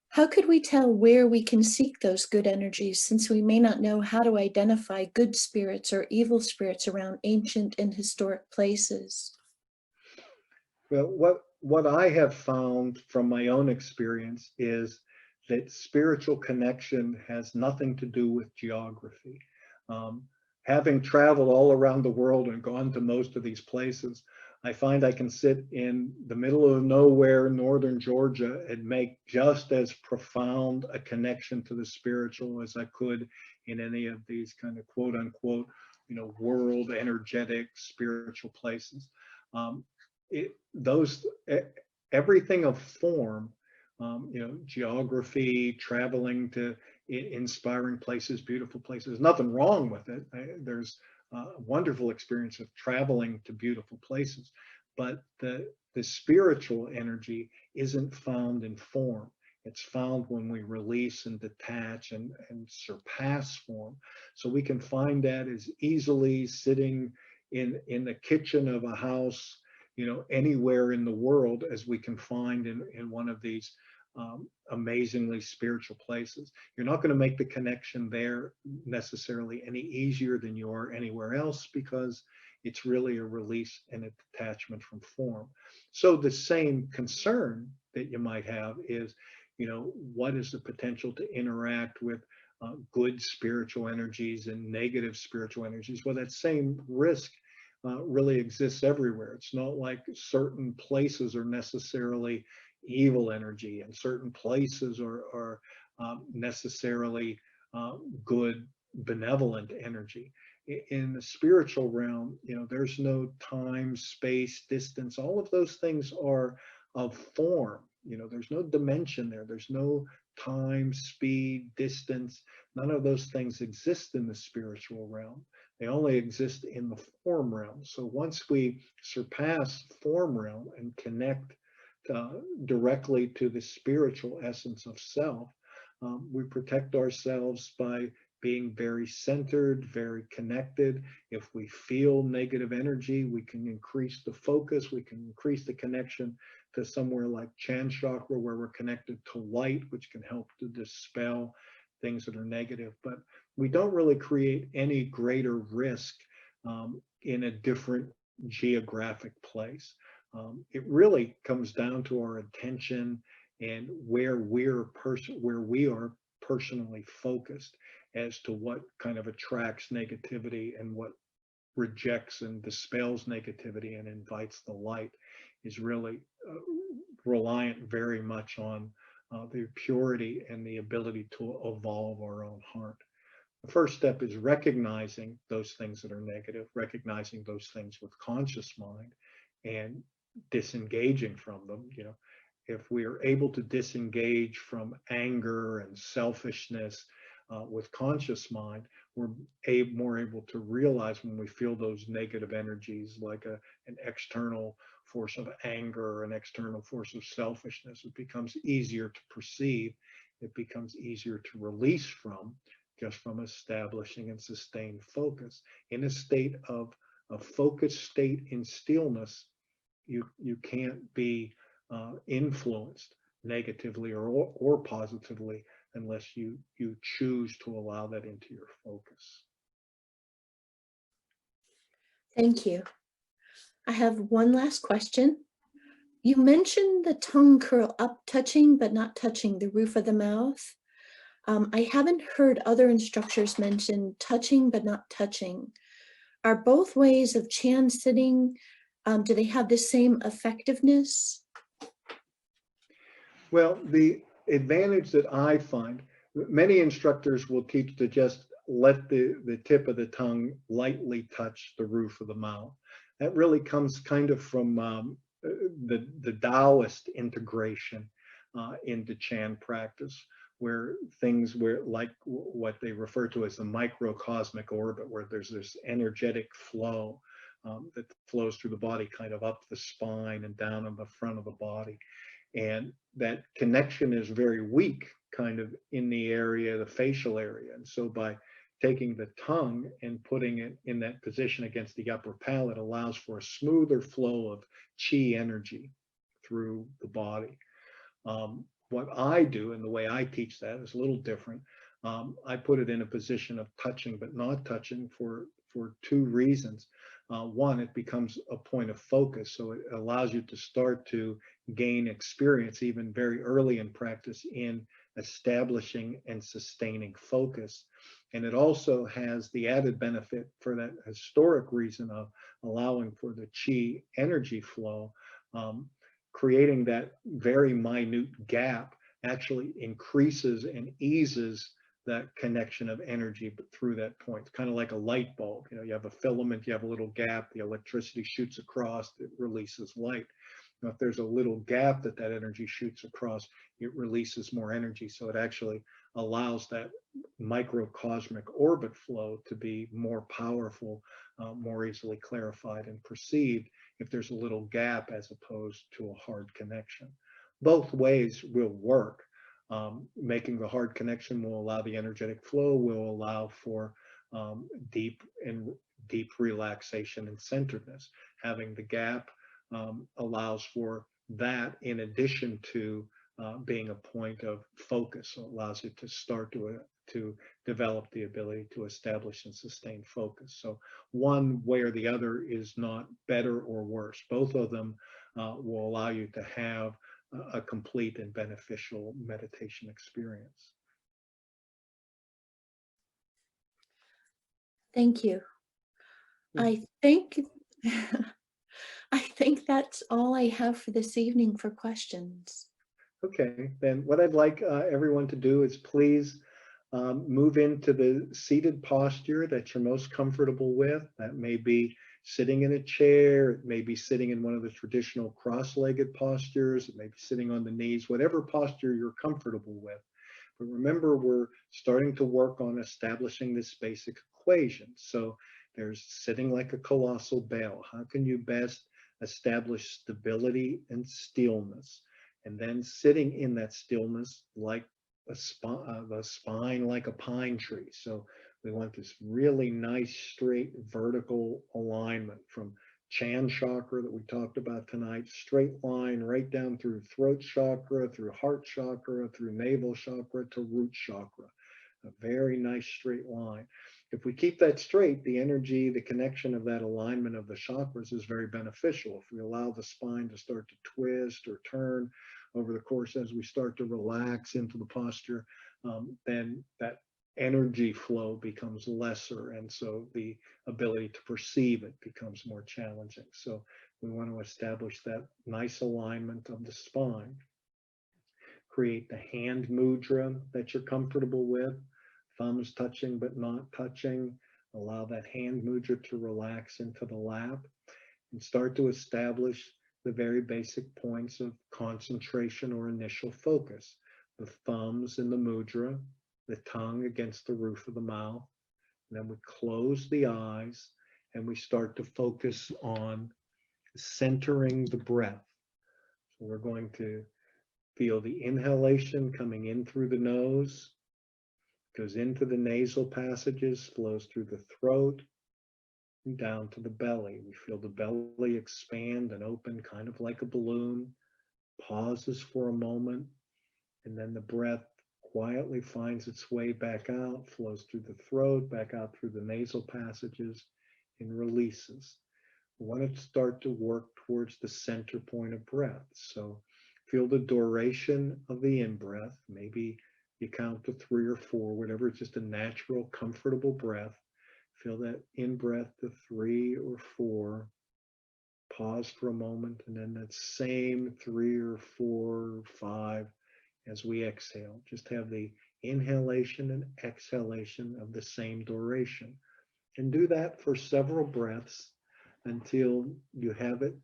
How could we tell where we can seek those good energies, since we may not know how to identify good spirits or evil spirits around ancient and historic places? Well, what I have found from my own experience is that spiritual connection has nothing to do with geography. Having traveled all around the world and gone to most of these places, I find I can sit in the middle of nowhere, northern Georgia, and make just as profound a connection to the spiritual as I could in any of these kind of quote unquote, world energetic spiritual places. Everything of form, geography, traveling to inspiring places, beautiful places, nothing wrong with it. There's a wonderful experience of traveling to beautiful places, but the spiritual energy isn't found in form. It's found when we release and detach and surpass form. So we can find that as easily sitting in the kitchen of a house, anywhere in the world, as we can find in one of these amazingly spiritual places. You're not going to make the connection there necessarily any easier than you are anywhere else, because it's really a release and a detachment from form. So the same concern that you might have is, what is the potential to interact with good spiritual energies and negative spiritual energies? Well, that same risk really exists everywhere. It's not like certain places are necessarily evil energy and certain places are necessarily good, benevolent energy. In the spiritual realm, there's no time, space, distance. All of those things are of form. There's no dimension there. There's no time, speed, distance. None of those things exist in the spiritual realm. They only exist in the form realm. So once we surpass form realm and connect directly to the spiritual essence of self, we protect ourselves by being very centered, very connected. If we feel negative energy, we can increase the focus, we can increase the connection to somewhere like Chan Chakra, where we're connected to light, which can help to dispel things that are negative. But we don't really create any greater risk in a different geographic place. It really comes down to our attention and where we are personally focused as to what kind of attracts negativity and what rejects and dispels negativity and invites the light, is really reliant very much on the purity and the ability to evolve our own heart. The first step is recognizing those things that are negative, recognizing those things with conscious mind, and disengaging from them, if we are able to disengage from anger and selfishness with conscious mind, we're more able to realize when we feel those negative energies, like an external force of anger or an external force of selfishness. It becomes easier to perceive. It becomes easier to release from, just from establishing and sustained focus. In a state of a focused state in stillness, you can't be influenced negatively or positively unless you choose to allow that into your focus. Thank you. I have one last question. You mentioned the tongue curl up, touching but not touching the roof of the mouth. I haven't heard other instructors mention touching but not touching. Are both ways of Chan sitting, do they have the same effectiveness? Well, the advantage that I find, many instructors will teach to just let the tip of the tongue lightly touch the roof of the mouth. That really comes kind of from the Taoist integration into Chan practice, where things were like what they refer to as the microcosmic orbit, where there's this energetic flow that flows through the body, kind of up the spine and down on the front of the body. And that connection is very weak, kind of in the area, the facial area. And so by taking the tongue and putting it in that position against the upper palate allows for a smoother flow of chi energy through the body. What I do and the way I teach that is a little different. I put it in a position of touching but not touching for two reasons. One, it becomes a point of focus, so it allows you to start to gain experience even very early in practice in establishing and sustaining focus. And it also has the added benefit for that historic reason of allowing for the chi energy flow. Creating that very minute gap actually increases and eases that connection of energy but through that point. It's kind of like a light bulb. You know, you have a filament, you have a little gap, the electricity shoots across, it releases light. Now, if there's a little gap that energy shoots across, it releases more energy. So it actually allows that microcosmic orbit flow to be more powerful, more easily clarified and perceived if there's a little gap as opposed to a hard connection. Both ways will work. Making the hard connection will allow the energetic flow, will allow for deep relaxation and centeredness. Having the gap allows for that in addition to being a point of focus. So it allows you to start to develop the ability to establish and sustain focus. So one way or the other is not better or worse. Both of them will allow you to have a complete and beneficial meditation experience. Thank you. I think I think that's all I have for this evening for questions. Okay, then what I'd like everyone to do is please move into the seated posture that you're most comfortable with. That may be sitting in a chair, it may be sitting in one of the traditional cross-legged postures, it may be sitting on the knees, whatever posture you're comfortable with. But remember, we're starting to work on establishing this basic equation. So there's sitting like a colossal bell. How can you best establish stability and stillness? And then sitting in that stillness like the spine like a pine tree. So we want this really nice, straight, vertical alignment from Chan chakra that we talked about tonight, straight line right down through throat chakra, through heart chakra, through navel chakra to root chakra. A very nice straight line. If we keep that straight, the energy, the connection of that alignment of the chakras is very beneficial. If we allow the spine to start to twist or turn over the course as we start to relax into the posture, then that energy flow becomes lesser, and so the ability to perceive it becomes more challenging. So we want to establish that nice alignment of the spine. Create the hand mudra that you're comfortable with, thumbs touching but not touching. Allow that hand mudra to relax into the lap and start to establish the very basic points of concentration or initial focus. The thumbs in the mudra, the tongue against the roof of the mouth. And then we close the eyes and we start to focus on centering the breath. So we're going to feel the inhalation coming in through the nose, goes into the nasal passages, flows through the throat, and down to the belly. We feel the belly expand and open, kind of like a balloon, pauses for a moment, and then the breath quietly finds its way back out, flows through the throat, back out through the nasal passages, and releases. We want to start to work towards the center point of breath. So feel the duration of the in-breath. Maybe you count to 3 or 4, whatever, it's just a natural, comfortable breath. Feel that in-breath to 3 or 4. Pause for a moment, and then that same 3 or 4 or 5 as we exhale. Just have the inhalation and exhalation of the same duration. And do that for several breaths until you have it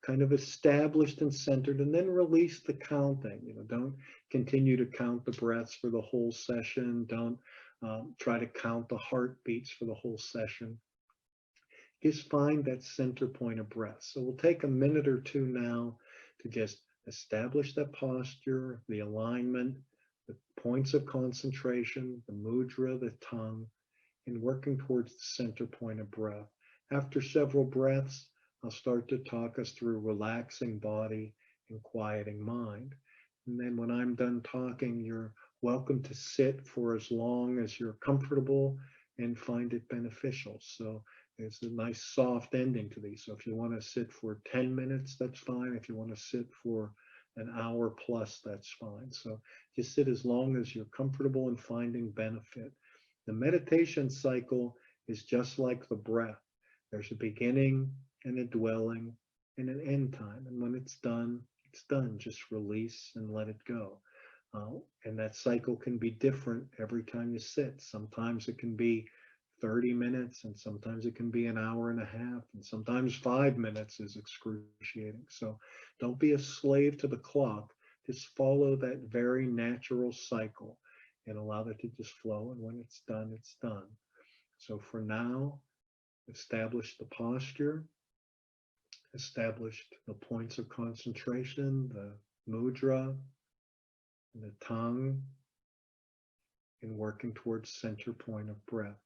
kind of established and centered, and then release the counting. Don't continue to count the breaths for the whole session. Don't try to count the heartbeats for the whole session. Just find that center point of breath. So we'll take a minute or two now to just establish that posture, the alignment, the points of concentration, the mudra, the tongue, and working towards the center point of breath. After several breaths, I'll start to talk us through relaxing body and quieting mind. And then when I'm done talking, you're welcome to sit for as long as you're comfortable and find it beneficial. So it's a nice soft ending to these. So if you want to sit for 10 minutes, that's fine. If you want to sit for an hour plus, that's fine. So just sit as long as you're comfortable and finding benefit. The meditation cycle is just like the breath. There's a beginning and a dwelling and an end time. And when it's done, it's done. Just release and let it go. And that cycle can be different every time you sit. Sometimes it can be 30 minutes, and sometimes it can be an hour and a half, and sometimes 5 minutes is excruciating. So don't be a slave to the clock. Just follow that very natural cycle and allow it to just flow. And when it's done, it's done. So for now, establish the posture, established the points of concentration, the mudra, the tongue, and working towards center point of breath.